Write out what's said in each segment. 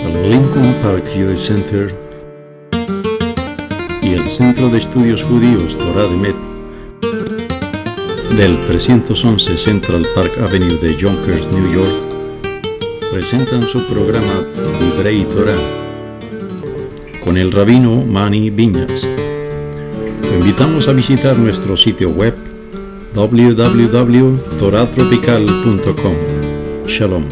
El Lincoln Park Jewish Center y el Centro de Estudios Judíos Torah de Met del 311 Central Park Avenue de Yonkers, New York, presentan su programa Divrei Torah con el rabino Mani Viñas. Lo invitamos a visitar nuestro sitio web www.toratropical.com. Shalom.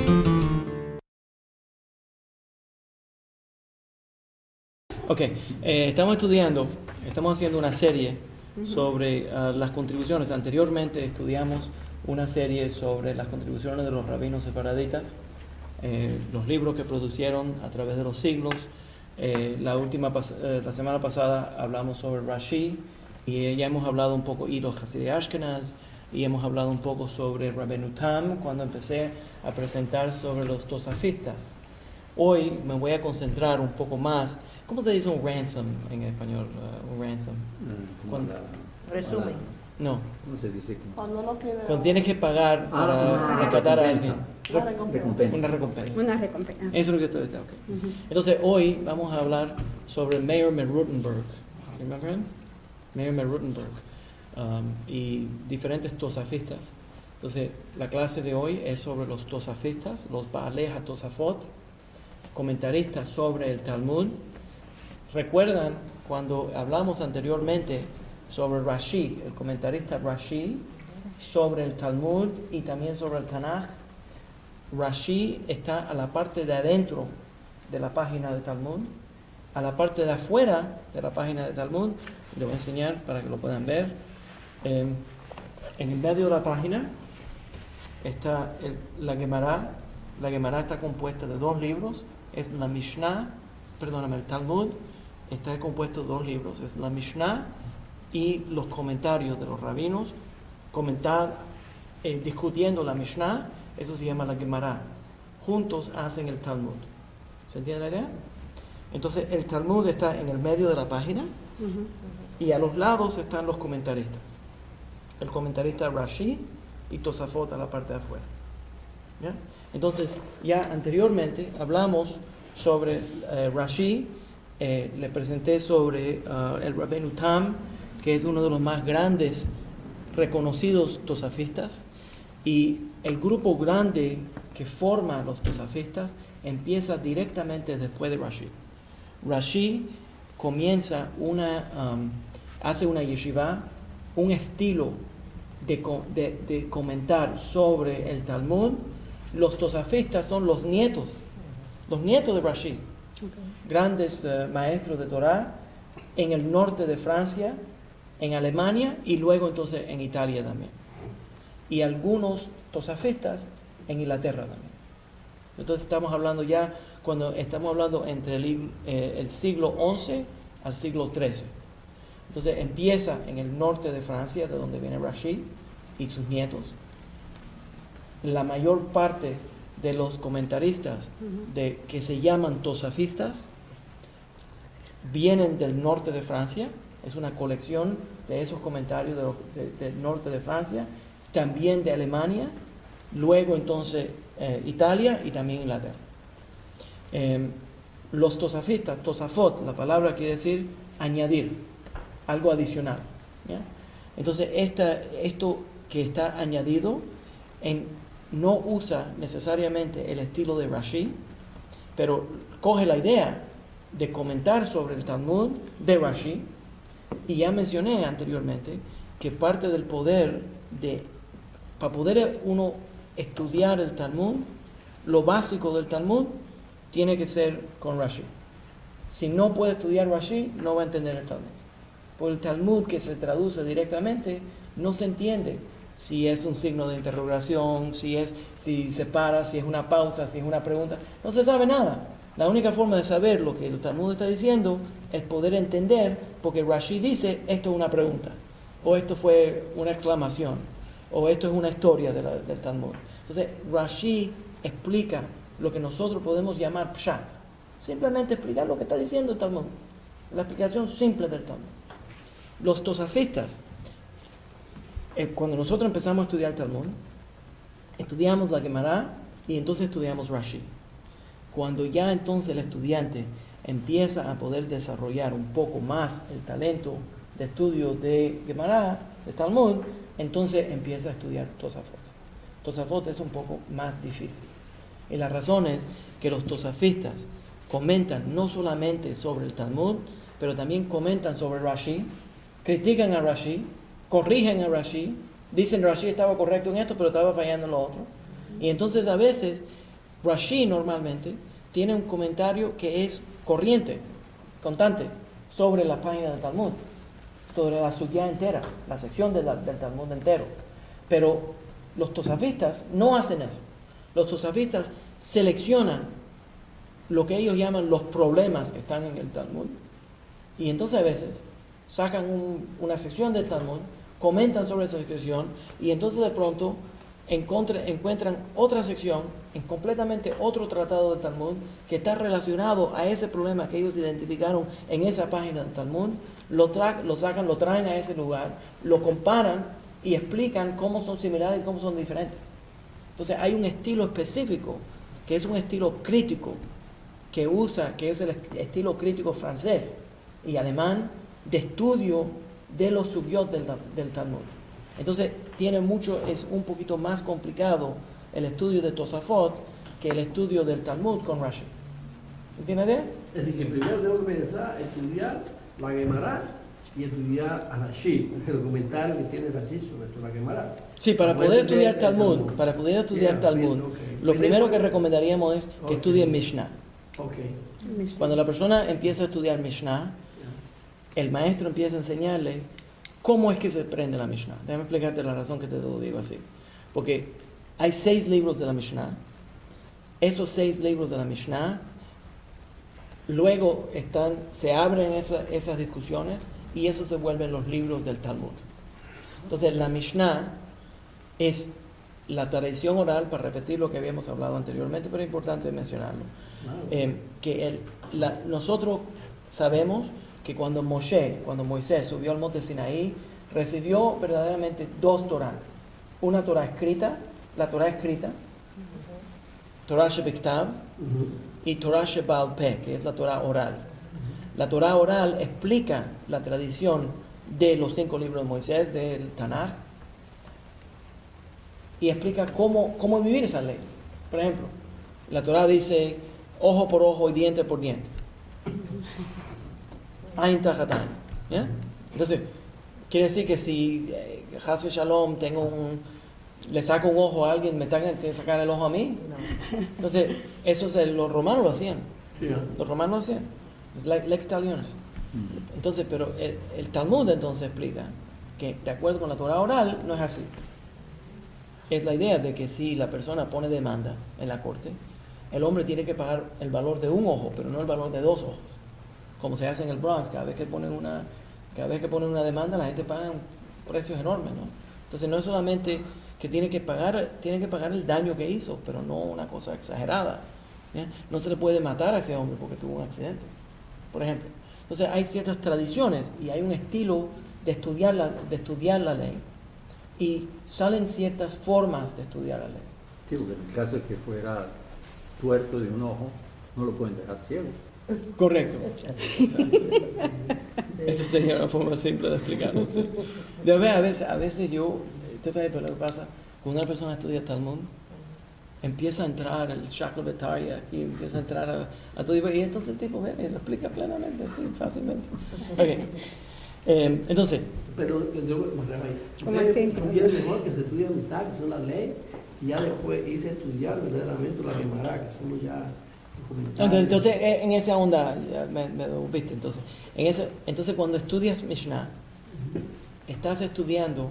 Ok, estamos haciendo una serie sobre las contribuciones. Anteriormente estudiamos una serie sobre las contribuciones de los rabinos sefaraditas, los libros que producieron a través de los siglos. La semana pasada hablamos sobre Rashi y ya hemos hablado un poco, y los Hasidei Ashkenaz, y hemos hablado un poco sobre Rabbeinu Tam cuando empecé a presentar sobre los tosafistas. Hoy me voy a concentrar un poco más. ¿Cómo se dice un ransom en español? Un ransom. Resumen. No. ¿Cómo se dice? Cuando tienes que pagar para rescatar a alguien. Recompensa. Una recompensa. Una recompensa. Eso es lo que estoy diciendo. Okay. Entonces, hoy vamos a hablar sobre Meir Merutenberg. ¿Remember him? Meir Merutenberg. Y diferentes tosafistas. Entonces, la clase de hoy es sobre los tosafistas, los Baalei HaTosafot, comentaristas sobre el Talmud. ¿Recuerdan cuando hablamos anteriormente sobre Rashi, el comentarista Rashi, sobre el Talmud y también sobre el Tanaj? Rashi está a la parte de adentro de la página de Talmud, a la parte de afuera de la página de Talmud. Le voy a enseñar para que lo puedan ver. En el medio de la página está la Gemara. La Gemara está compuesta de dos libros. Es la Mishnah, el Talmud está compuesto de dos libros. Es la Mishnah y los comentarios de los rabinos, discutiendo la Mishnah. Eso se llama la Gemara. Juntos hacen el Talmud. ¿Se entiende la idea? Entonces el Talmud está en el medio de la página y a los lados están los comentaristas. El comentarista Rashi y Tosafot a la parte de afuera. ¿Ya? Entonces, ya anteriormente hablamos sobre Rashi. Le presenté sobre el Rabbeinu Tam, que es uno de los más grandes reconocidos tosafistas, y el grupo grande que forma los tosafistas empieza directamente después de Rashi. Rashi comienza hace una yeshiva, un estilo de comentar sobre el Talmud. Los tosafistas son los nietos de Rashi, grandes maestros de Torah en el norte de Francia, en Alemania y luego entonces en Italia también. Y algunos tosafistas en Inglaterra también. Entonces estamos hablando entre el siglo XI al siglo XIII. Entonces empieza en el norte de Francia, de donde viene Rashi y sus nietos. La mayor parte de los comentaristas que se llaman tosafistas vienen del norte de Francia. Es una colección de esos comentarios del norte de Francia, también de Alemania, luego entonces Italia y también Inglaterra. Los tosafistas, tosafot, la palabra quiere decir añadir, algo adicional. ¿Ya? Entonces esto que está añadido no usa necesariamente el estilo de Rashi, pero coge la idea de comentar sobre el Talmud de Rashi. Y ya mencioné anteriormente que parte del poder para poder uno estudiar el Talmud, lo básico del Talmud tiene que ser con Rashi. Si no puede estudiar Rashi, no va a entender el Talmud. Por el Talmud que se traduce directamente, no se entiende si es un signo de interrogación, si se para, si es una pausa, si es una pregunta. No se sabe nada. La única forma de saber lo que el Talmud está diciendo es poder entender, porque Rashi dice, esto es una pregunta, o esto fue una exclamación, o esto es una historia del Talmud. Entonces, Rashi explica lo que nosotros podemos llamar pshat. Simplemente explicar lo que está diciendo el Talmud. La explicación simple del Talmud. Los tosafistas, cuando nosotros empezamos a estudiar el Talmud, estudiamos la Gemara y entonces estudiamos Rashi. Cuando ya entonces el estudiante empieza a poder desarrollar un poco más el talento de estudio de Gemara, de Talmud, entonces empieza a estudiar Tosafot. Tosafot es un poco más difícil. Y la razón es que los tosafistas comentan no solamente sobre el Talmud, pero también comentan sobre Rashi, critican a Rashi, corrigen a Rashi, dicen Rashi estaba correcto en esto, pero estaba fallando en lo otro. Y entonces a veces Rashi normalmente tiene un comentario que es corriente, constante, sobre la página del Talmud, sobre la sugya entera, la sección del Talmud entero. Pero los tosafistas no hacen eso. Los tosafistas seleccionan lo que ellos llaman los problemas que están en el Talmud, y entonces a veces sacan una sección del Talmud, comentan sobre esa sección, y entonces de pronto encuentran otra sección en completamente otro tratado del Talmud que está relacionado a ese problema que ellos identificaron en esa página del Talmud, lo traen a ese lugar, lo comparan y explican cómo son similares y cómo son diferentes. Entonces hay un estilo específico que es un estilo crítico que es el estilo crítico francés y alemán de estudio de los sugyot del Talmud. Entonces es un poquito más complicado el estudio de Tosafot que el estudio del Talmud con Rashi. ¿Entiendes idea? Es decir, que primero tengo que empezar a estudiar la Gemara y estudiar a Rashi, el comentario que tiene Rashi sobre la Gemara. Sí, para poder estudiar Talmud, lo primero que recomendaríamos es que estudien Mishnah. Okay. Cuando la persona empieza a estudiar Mishnah, el maestro empieza a enseñarle cómo es que se aprende la Mishnah. Déjame explicarte la razón que te lo digo así. Porque hay 6 libros de la Mishnah. Esos 6 libros de la Mishnah, luego se abren esas discusiones y esos se vuelven los libros del Talmud. Entonces la Mishnah es la tradición oral, para repetir lo que habíamos hablado anteriormente, pero es importante mencionarlo. Nosotros sabemos que cuando Moisés subió al monte Sinaí, recibió verdaderamente 2 Torah. Una Torah escrita, la Torah escrita, Torah Shebiktav, y Torah Shebal Peh, que es la Torah oral. La Torah oral explica la tradición de los 5 libros de Moisés, del Tanaj, y explica cómo vivir esas leyes. Por ejemplo, la Torah dice ojo por ojo y diente por diente. Ain tachat ain. ¿Ya? Entonces, quiere decir que si Chas v'Shalom le saco un ojo a alguien, ¿me tengan que sacar el ojo a mí? No. Entonces, los romanos lo hacían. Los romanos lo hacían. Es lex talionis. Entonces, pero el Talmud entonces explica que de acuerdo con la Torah oral no es así. Es la idea de que si la persona pone demanda en la corte, el hombre tiene que pagar el valor de un ojo, pero no el valor de 2 ojos. Como se hace en el Bronx, cada vez que ponen una demanda, la gente paga precios enormes, ¿no? Entonces no es solamente que tiene que pagar el daño que hizo, pero no una cosa exagerada. ¿Ya? No se le puede matar a ese hombre porque tuvo un accidente, por ejemplo. Entonces hay ciertas tradiciones y hay un estilo de estudiar la ley. Y salen ciertas formas de estudiar la ley. Sí, porque en el caso de que fuera tuerto de un ojo, no lo pueden dejar ciego. Correcto. Esa sería una forma simple de explicarlo. ¿Sí? De verdad, a veces pero lo que pasa, cuando una persona estudia Talmud, empieza a entrar el Shakla Betaria y empieza a entrar a todo tipo, y entonces el tipo lo explica plenamente, sí, fácilmente. Okay. Entonces, pero conviene mejor que se estudie amistad, que son las leyes, y ya después irse a estudiar verdaderamente la Gemara, que somos ya entonces en esa onda me viste. Entonces cuando estudias Mishnah, estás estudiando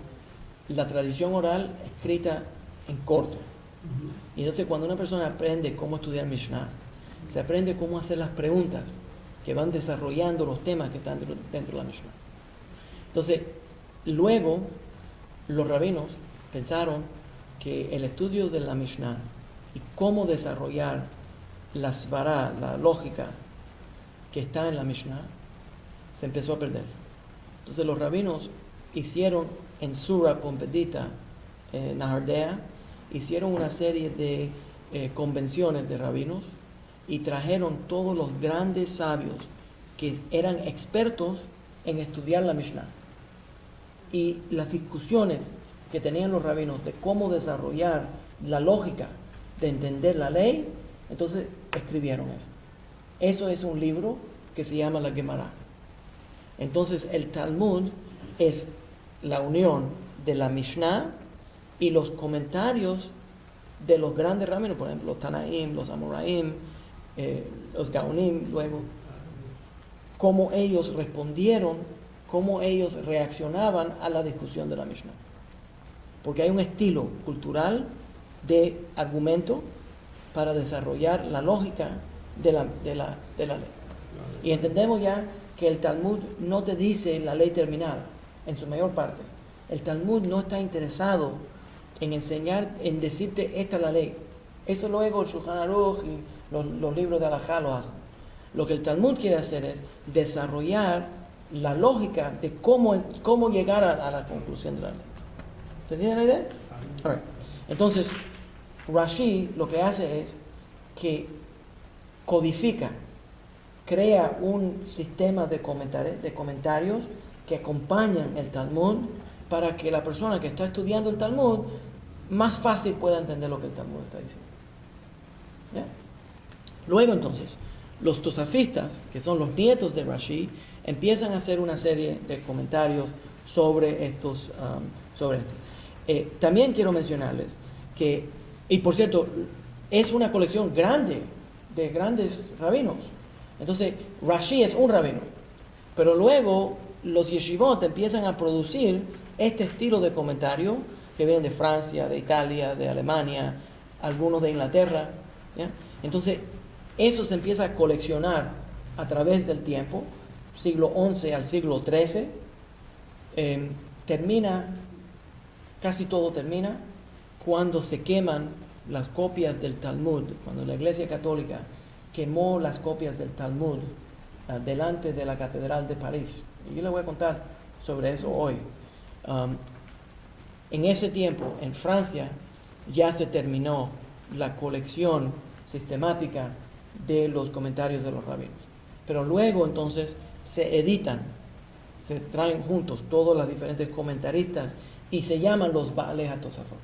la tradición oral escrita en corto. Y entonces cuando una persona aprende cómo estudiar Mishnah, se aprende cómo hacer las preguntas que van desarrollando los temas que están dentro de la Mishnah. Entonces, luego, los rabinos pensaron que el estudio de la Mishnah y cómo desarrollar la svara, la lógica que está en la Mishnah, se empezó a perder. Entonces, los rabinos hicieron en Sura Pompedita, Nahardea, hicieron una serie de convenciones de rabinos y trajeron todos los grandes sabios que eran expertos en estudiar la Mishnah. Y las discusiones que tenían los rabinos de cómo desarrollar la lógica de entender la ley, entonces escribieron eso. Eso es un libro que se llama la Gemara. Entonces el Talmud es la unión de la Mishnah y los comentarios de los grandes rabinos, por ejemplo, los Tanaim, los Amoraim, los Gaonim, luego, cómo ellos respondieron, cómo ellos reaccionaban a la discusión de la Mishnah. Porque hay un estilo cultural de argumento para desarrollar la lógica de la ley. Y entendemos ya que el Talmud no te dice la ley terminada, en su mayor parte. El Talmud no está interesado en enseñar, en decirte esta es la ley. Eso luego el Shulchan Aruch y los libros de Halajá lo hacen. Lo que el Talmud quiere hacer es desarrollar la lógica de cómo llegar a la conclusión de la ley. ¿Te entienden la idea? All right. Entonces, Rashi lo que hace es que codifica, crea un sistema de comentarios que acompañan el Talmud para que la persona que está estudiando el Talmud más fácil pueda entender lo que el Talmud está diciendo. ¿Ya? Luego entonces, los tosafistas, que son los nietos de Rashi, empiezan a hacer una serie de comentarios sobre estos. También quiero mencionarles que, y por cierto, es una colección grande de grandes rabinos. Entonces, Rashi es un rabino, pero luego los yeshivot empiezan a producir este estilo de comentario que vienen de Francia, de Italia, de Alemania, algunos de Inglaterra, ¿ya? Entonces, eso se empieza a coleccionar a través del tiempo, siglo XI al siglo XIII, casi todo termina cuando se queman las copias del Talmud, cuando la Iglesia Católica quemó las copias del Talmud delante de la Catedral de París. Y yo les voy a contar sobre eso hoy. En ese tiempo, en Francia, ya se terminó la colección sistemática de los comentarios de los rabinos. Pero luego entonces se editan, se traen juntos todos los diferentes comentaristas y se llaman los Baalei HaTosafot.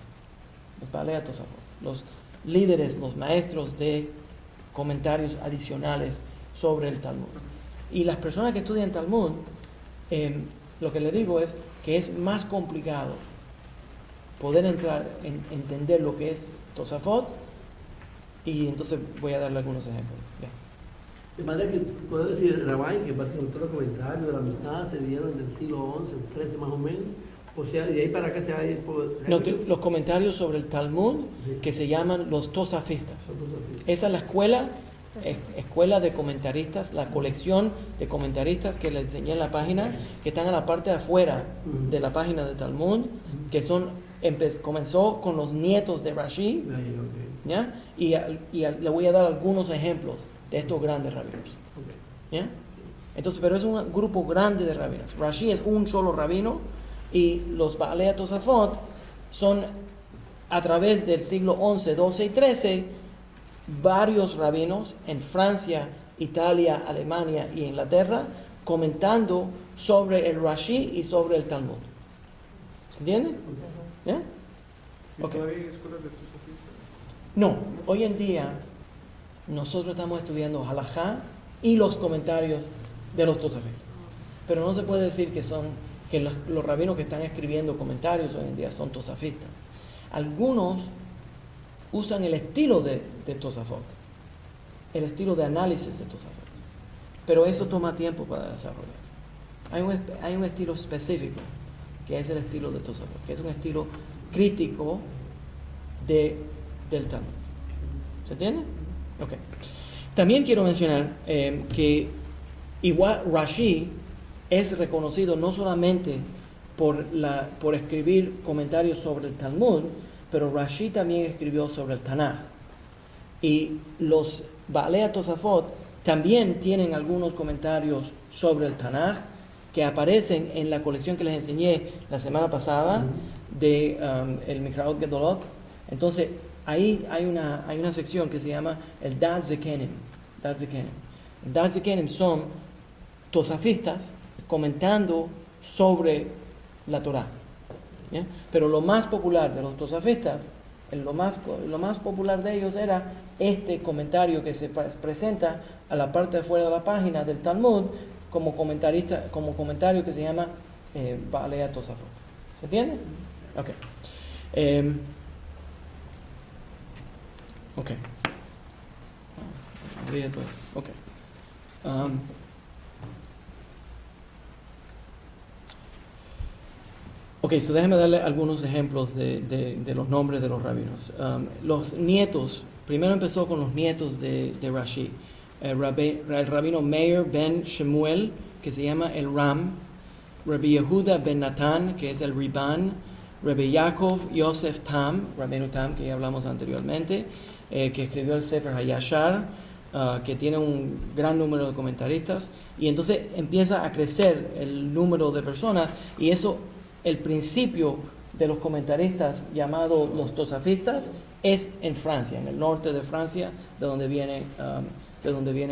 Los Baalei HaTosafot, los líderes, los maestros de comentarios adicionales sobre el Talmud. Y las personas que estudian Talmud, lo que les digo es que es más complicado poder entrar en entender lo que es Tosafot, y entonces voy a darle algunos ejemplos. Ya. De manera que puedo decir, Rabay, que básicamente todos los comentarios de la Mishnah se dieron del siglo XI, XIII más o menos. O sea, de ahí para acá se va a ir por... Los comentarios sobre el Talmud, sí, que se llaman los tosafistas. Esa es la escuela de comentaristas, la colección de comentaristas que les enseñé en la página, que están a la parte de afuera de la página de Talmud, que comenzó con los nietos de Rashi, ¿ya? Y le voy a dar algunos ejemplos de estos grandes rabinos. ¿Ya? Entonces, pero es un grupo grande de rabinos. Rashi es un solo rabino, y los Baalei HaTosafot son, a través del siglo XI, XII y XIII, varios rabinos en Francia, Italia, Alemania y Inglaterra, comentando sobre el Rashi y sobre el Talmud. ¿Se entiende? ¿Ya? Okay. ¿Todavía hay escuelas de tosafistas? No, hoy en día nosotros estamos estudiando Halajá y los comentarios de los tosafistas. Pero no se puede decir que los rabinos que están escribiendo comentarios hoy en día son tosafistas. Algunos usan el estilo de Tosafot, el estilo de análisis de Tosafot, pero eso toma tiempo para desarrollar. Hay un estilo específico, que es el estilo de Tosafot, que es un estilo crítico del Talmud. ¿Se entiende? Okay. También quiero mencionar que igual Rashi es reconocido no solamente por escribir comentarios sobre el Talmud, pero Rashi también escribió sobre el Tanaj. Y los Baalei HaTosafot también tienen algunos comentarios sobre el Tanaj que aparecen en la colección que les enseñé la semana pasada de el Mikraot Gedolot. Entonces, ahí hay una sección que se llama el Dat Zekenim. El Dat Zekenim son tosafistas comentando sobre la Torá. ¿Ya? Pero lo más popular de los tosafistas, lo más popular de ellos era este comentario que se presenta a la parte de afuera de la página del Talmud como comentario que se llama Baalei Tosafot. ¿Se entiende? Ok. Ok. Olvidé todo eso. Ok. Ok, so déjame darle algunos ejemplos de los nombres de los rabinos. Los nietos, primero empezó con los nietos de Rashi. El rabino Meir ben Shemuel, que se llama el Ram. Rabbi Yehuda ben Natan, que es el Riban. Rabbi Yaakov Yosef Tam, Rabbeinu Tam, que ya hablamos anteriormente, que escribió el Sefer HaYashar, que tiene un gran número de comentaristas. Y entonces empieza a crecer el número de personas, y eso, el principio de los comentaristas llamados los tosafistas es en Francia, en el norte de Francia, de donde viene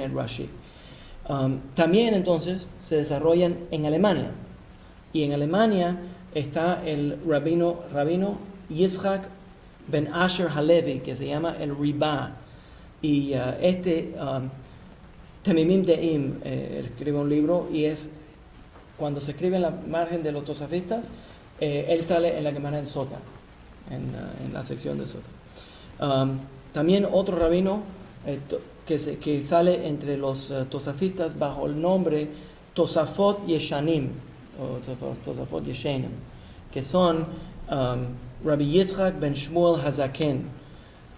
el Rashi. También entonces se desarrollan en Alemania, y en Alemania está el rabino Yitzhak ben Asher Halevi, que se llama el Riba, y Temimim Deim escribe un libro, y es cuando se escribe en la margen de los tosafistas, él sale en la Gemara en Sota, en la sección de Sota. También otro rabino que sale entre los tosafistas bajo el nombre Tosafot Yeshanim, o Tosafot Yeshanim, que son Rabbi Yitzhak ben Shmuel Hazaken,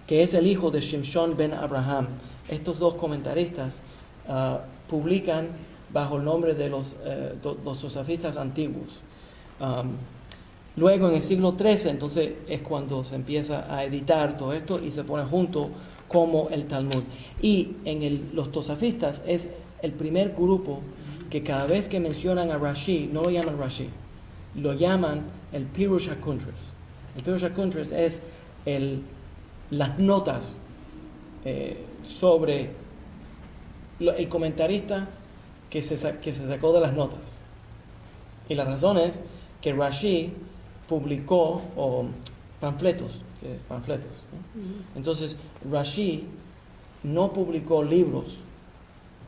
que es el hijo de Shimshon ben Abraham. Estos dos comentaristas publican bajo el nombre de los tosafistas antiguos. Luego en el siglo XIII, entonces es cuando se empieza a editar todo esto y se pone junto como el Talmud. Y los tosafistas es el primer grupo que cada vez que mencionan a Rashi, no lo llaman Rashi, lo llaman el Pirush HaKuntres. El Pirush HaKuntres es las notas sobre el comentarista que se sacó de las notas. Y la razón es que Rashi publicó panfletos, ¿no? Entonces Rashi no publicó libros,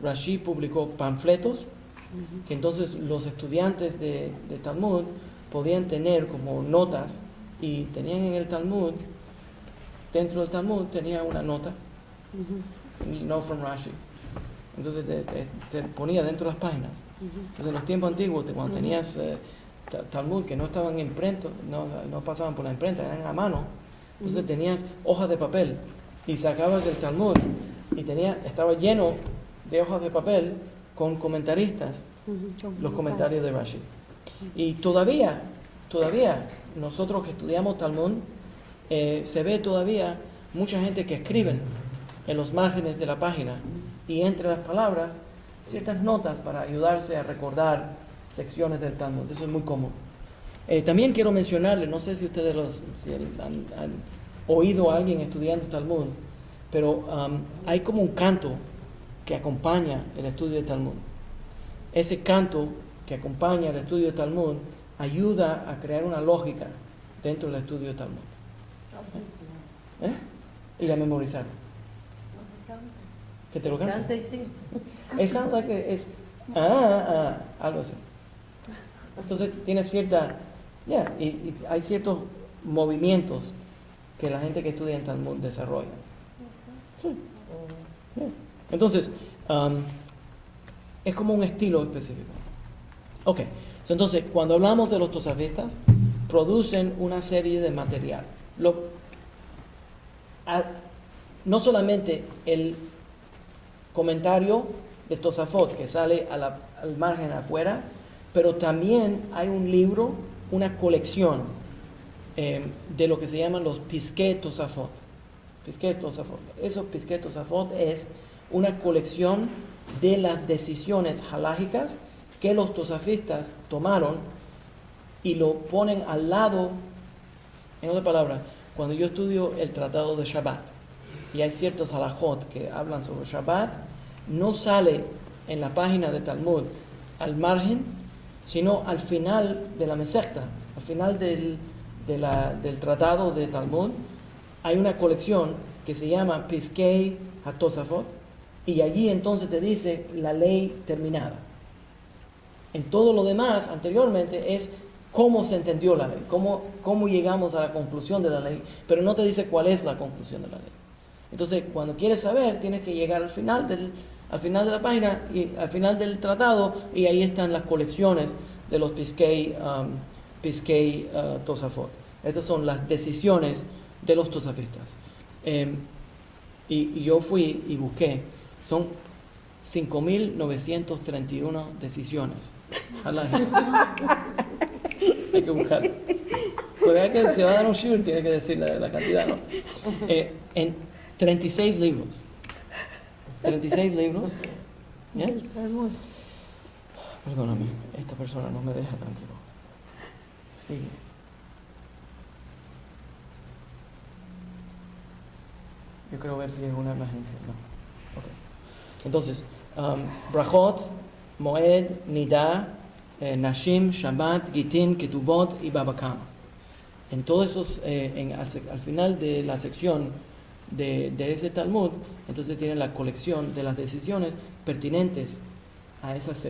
Rashi publicó panfletos, que entonces los estudiantes de Talmud podían tener como notas, y tenían en el Talmud, dentro del Talmud tenía una nota, no from Rashi. Entonces se ponía dentro de las páginas. Entonces en los tiempos antiguos, cuando tenías Talmud que no estaban en imprenta, no pasaban por la imprenta, eran a mano, entonces tenías hojas de papel y sacabas el Talmud y estaba lleno de hojas de papel con comentaristas, los comentarios de Rashi. Y todavía nosotros que estudiamos Talmud, se ve todavía mucha gente que escriben en los márgenes de la página y entre las palabras ciertas notas para ayudarse a recordar secciones del Talmud. Eso es muy común. También quiero mencionarles, no sé si ustedes han oído a alguien estudiando Talmud, pero hay como un canto que acompaña el estudio de Talmud. Ese canto que acompaña el estudio de Talmud ayuda a crear una lógica dentro del estudio de Talmud. Y a memorizarlo. ¿Que te lo cante? Es algo que es algo así. Entonces tiene cierta, y hay ciertos movimientos que la gente que estudia en Talmud desarrolla. Sí. Entonces, es como un estilo específico. Ok, entonces cuando hablamos de los tosafistas, producen una serie de material. No solamente el comentario de Tosafot que sale al margen afuera, pero también hay un libro, una colección de lo que se llaman los Piskei Tosafot. Esos Piskei Tosafot es una colección de las decisiones halágicas que los tosafistas tomaron y lo ponen al lado, en otra palabra, cuando yo estudio el tratado de Shabbat, y hay ciertos halajot que hablan sobre Shabbat, no sale en la página de Talmud al margen, sino al final de la Mesechta, al final del tratado de Talmud, hay una colección que se llama Piskei HaTosafot, y allí entonces te dice la ley terminada. En todo lo demás, anteriormente, es cómo se entendió la ley, cómo llegamos a la conclusión de la ley, pero no te dice cuál es la conclusión de la ley. Entonces, cuando quieres saber, tienes que llegar al final de la página, y al final del tratado, y ahí están las colecciones de los Piskei Tosafot. Estas son las decisiones de los tosafistas. Y yo fui y busqué, son 5.931 decisiones. Hay que buscar. Porque que se va a dar un shiur, tiene que decir la cantidad, ¿no? En 36 libros. 36 libros. ¿Ya? Perdóname, esta persona no me deja tranquilo. Sigue. Yo quiero ver si es una emergencia. No. Okay. Entonces, Brachot, Moed, Nida, Nashim, Shabbat, Gitin, Ketubot y Baba Kama. En todos esos, al final de la sección de ese Talmud, entonces tienen la colección de las decisiones pertinentes a esas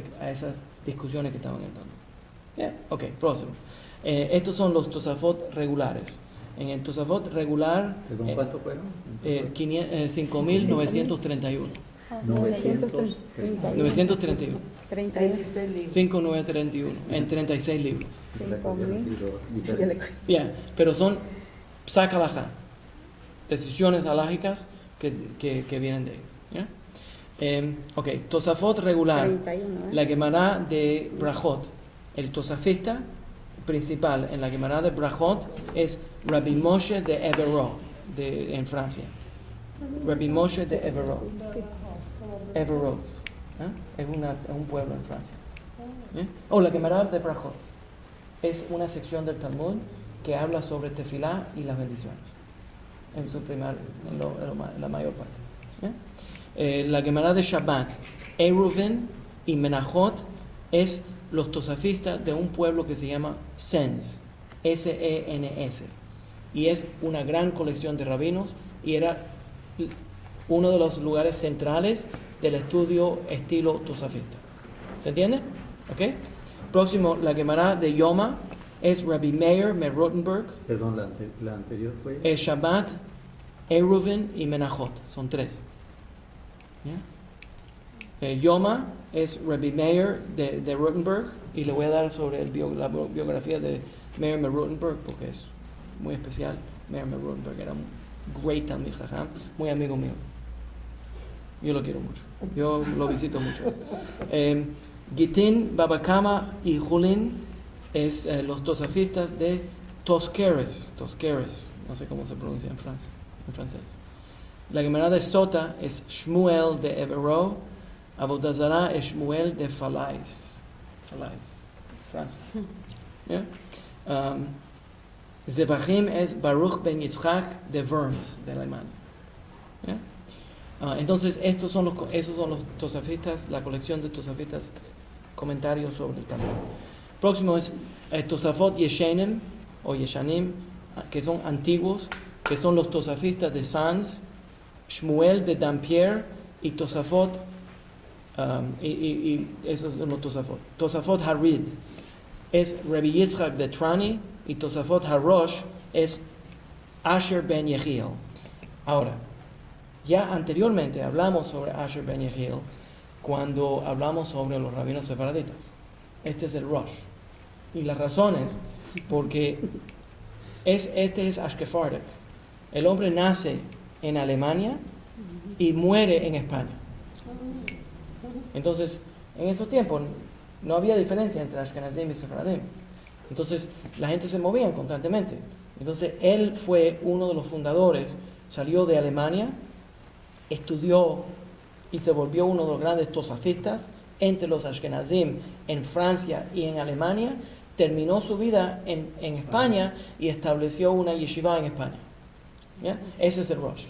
discusiones que estaban entrando. Yeah. Ok, próximo. Estos son los Tosafot regulares. En el Tosafot regular, ¿cuánto fueron? 5.931. 931. 36 libros. 5.931 en 36 libros. 5.000. Yeah, pero son sakalajá, decisiones halágicas que vienen de ellos. Yeah? Ok, Tosafot regular, 31, la Gemara de Brachot. El tosafista principal en la Gemara de Brachot es Rabbi Moshe de Évreux, en Francia. Rabbi Moshe de Évreux. Évreux. Es un pueblo en Francia. La Gemara de Brachot es una sección del Talmud que habla sobre tefilá y las bendiciones en la mayor parte. La Gemara de Shabbat, Eruvin y Menachot, es los tosafistas de un pueblo que se llama Sens, S-E-N-S, y es una gran colección de rabinos y era uno de los lugares centrales del estudio estilo tosafista. ¿Se entiende? ¿Ok? Próximo, la Gemara de Yoma es Rabbi Meir Merottenberg. Perdón, la anterior fue... Es Shabbat, Eruvin y Menachot, son 3. ¿Ya? Yoma es Rabbi Meir de Rottenberg, y le voy a dar sobre la biografía de Meir Merottenberg porque es muy especial. Meir Merottenberg era un great Talmid Chacham, muy amigo mío. Yo lo quiero mucho, yo lo visito mucho. Gitin, Baba Kama y Julin es los tosafistas de Tosqueres, no sé cómo se pronuncia en francés. La Gemara de Sota es Shmuel de Évreux. Avodazara es Shmuel de Falais, Francia. Yeah? Zebachim es Baruch ben Yitzchak de Worms, de Alemania. Yeah? Entonces, esos son los tosafistas, la colección de tosafistas, comentarios sobre el Talmud. Próximo es Tosafot Yeshanim, o Yeshanim, que son antiguos, que son los tosafistas de Sens, Shmuel de Dampierre y Tosafot. Y esos son los Tosafot. Tosafot Harid es Rabbi Yitzchak de Trani, y Tosafot Harosh es Asher ben Yehiel. Ahora, ya anteriormente hablamos sobre Asher ben Yehiel cuando hablamos sobre los rabinos sefaraditas. Este es el Rosh. Y la razón es porque este es Ashkefardik. El hombre nace en Alemania y muere en España. Entonces, en esos tiempos no había diferencia entre Ashkenazim y Sefaradim. Entonces, la gente se movía constantemente. Entonces, él fue uno de los fundadores, salió de Alemania, estudió y se volvió uno de los grandes tosafistas entre los Ashkenazim en Francia y en Alemania. Terminó su vida en España y estableció una yeshiva en España. ¿Ya? Ese es el Rosh.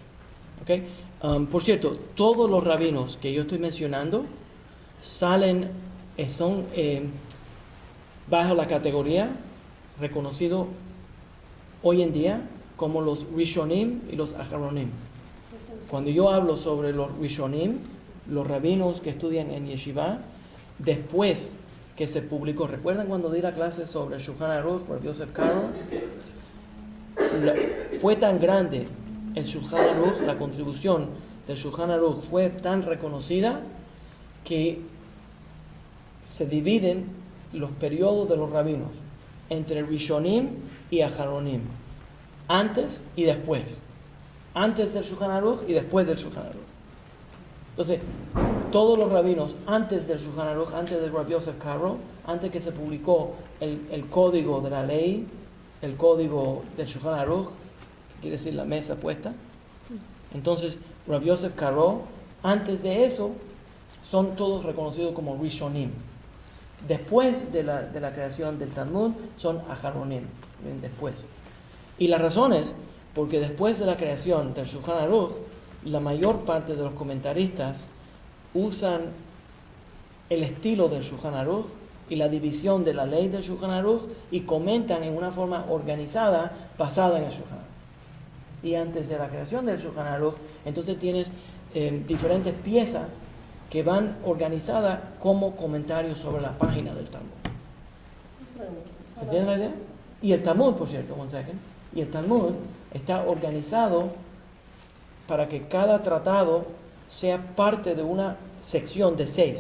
¿Okay? Por cierto, todos los rabinos que yo estoy mencionando salen, son bajo la categoría reconocido hoy en día como los Rishonim y los Aharonim. Cuando yo hablo sobre los Rishonim, los rabinos que estudian en Yeshiva, después que se publicó, ¿recuerdan cuando di la clase sobre Shulchan Aruch, Rabbi Yosef Karo? Fue tan grande el Shulchan Aruch, la contribución del Shulchan Aruch fue tan reconocida que se dividen los periodos de los rabinos entre Rishonim y Aharonim, antes y después, antes del Shulchan Aruch y después del Shulchan Aruch. Entonces, todos los rabinos antes del Shulchan Aruch, antes del Rabbi Yosef Karo, antes que se publicó el código de la ley, el código del Shulchan Aruch, que quiere decir la mesa puesta, entonces Rabbi Yosef Karo, antes de eso, son todos reconocidos como Rishonim. Después de la creación del Talmud, son Aharonim, después. Y la razón es porque después de la creación del Shulchan Aruch, la mayor parte de los comentaristas usan el estilo del Shulchan Aruch y la división de la ley del Shulchan Aruch y comentan en una forma organizada basada en el Shulchan Aruch. Y antes de la creación del Shulchan Aruch, entonces tienes diferentes piezas que van organizadas como comentarios sobre la página del Talmud. ¿Se entiende la idea? Y el Talmud, por cierto, one second, y el Talmud está organizado para que cada tratado sea parte de una sección de 6.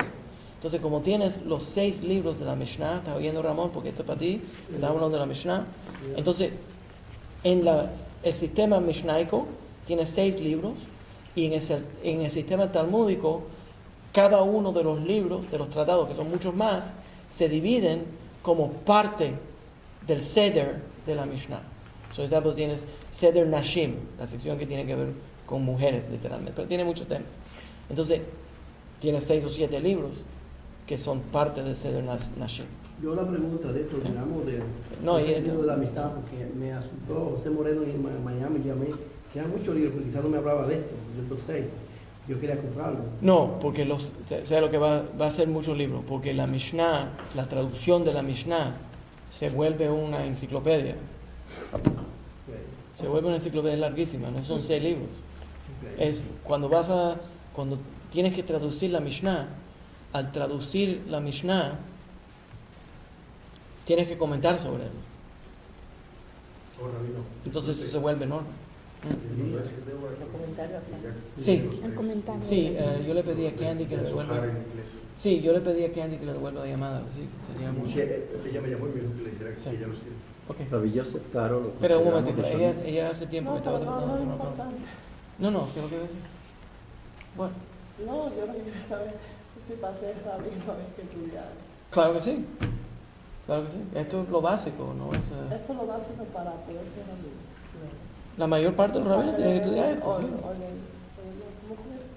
Entonces, como tienes los 6 libros de la Mishnah, ¿estás oyendo, Ramón? Porque esto es para ti, estamos hablando de la Mishnah. Entonces, el sistema mishnaico tiene 6 libros, y en el sistema talmúdico, cada uno de los libros, de los tratados, que son muchos más, se dividen como parte del Seder de la Mishnah. Por ejemplo, tienes Seder Nashim, la sección que tiene que ver con mujeres, literalmente, pero tiene muchos temas. Entonces, tienes 6 o 7 libros que son parte del Seder Nashim. Yo la pregunta de esto, digamos, de la amistad, porque me asustó José Moreno en Miami, llamé, que hay muchos libros, pero quizás no me hablaba de esto, de estos 6. Yo quería comprarlo. No, porque sea lo que va a ser muchos libros, porque la Mishnah, la traducción de la Mishnah, se vuelve una enciclopedia. Se vuelve una enciclopedia larguísima, no son 6 libros. Es cuando tienes que traducir la Mishnah, al traducir la Mishnah, tienes que comentar sobre él. Entonces se vuelve enorme. Sí, yo le pedí a Candy que le devuelva. Sí, yo le pedí a Candy que le devuelva la llamada. Sí, sería muy... Ella me llamó y me dijo que le dijera que ella los tiene. Okay. Rabbi Yosef Karo lo Pero un consideramos momentito, que ella hace tiempo que estaba tratando de hacer una pregunta. No, ¿qué es lo que decir? Bueno. No, yo lo que quiero saber es si para ser rabino hay que estudiar. Claro que sí. Esto es lo básico, ¿no? Eso es lo básico para poder ser rabino. La mayor parte de los rabinos tienen que estudiar esto, sí. ¿Cómo fue?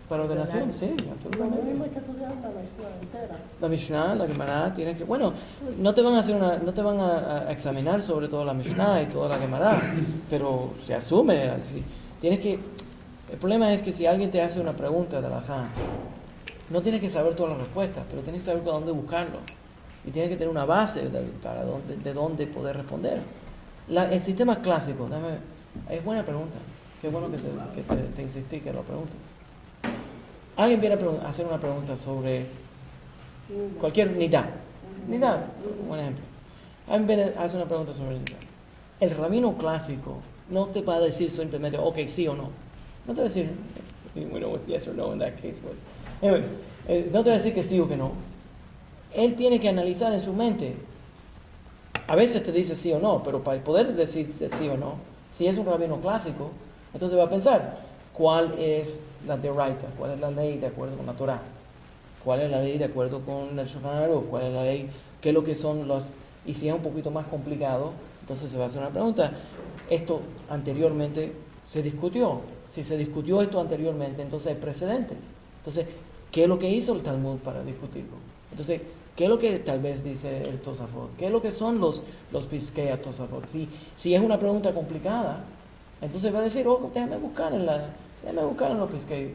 Para ordenación, sí, Lo absolutamente. mismo hay que estudiar la Mishnah entera. La Mishnah, la Gemara, tienes que... Bueno, no te van a examinar sobre todo la Mishnah y toda la Gemara, pero se asume así. Tienes que... El problema es que si alguien te hace una pregunta de halajá, no tienes que saber todas las respuestas, pero tienes que saber por dónde buscarlo. Y tienes que tener una base de dónde poder responder. El sistema clásico, es buena pregunta. Qué bueno que te insistí que lo preguntes. Alguien viene a hacer una pregunta sobre cualquier nidá. Nidá, un buen ejemplo. Alguien viene a hacer una pregunta sobre nidá. El rabino clásico no te va a decir simplemente, ok, sí o no. No te va a decir, we know what yes or no in that case was. Anyways, no te va a decir que sí o que no. Él tiene que analizar en su mente. A veces te dice sí o no, pero para poder decir sí o no, si es un rabino clásico, entonces va a pensar, ¿cuál es la deraita? ¿Cuál es la ley de acuerdo con la Torah? ¿Cuál es la ley de acuerdo con el Shulchan Aruch? ¿Cuál es la ley? ¿Qué es lo que son los...? Y si es un poquito más complicado, entonces se va a hacer una pregunta. Esto anteriormente se discutió. Si se discutió esto anteriormente, entonces hay precedentes. Entonces, ¿qué es lo que hizo el Talmud para discutirlo? Entonces, ¿qué es lo que tal vez dice el Tosafot? ¿Qué es lo que son los Piskei Tosafot? Si es una pregunta complicada, Entonces va a decir, oh, déjame buscar en los Piskei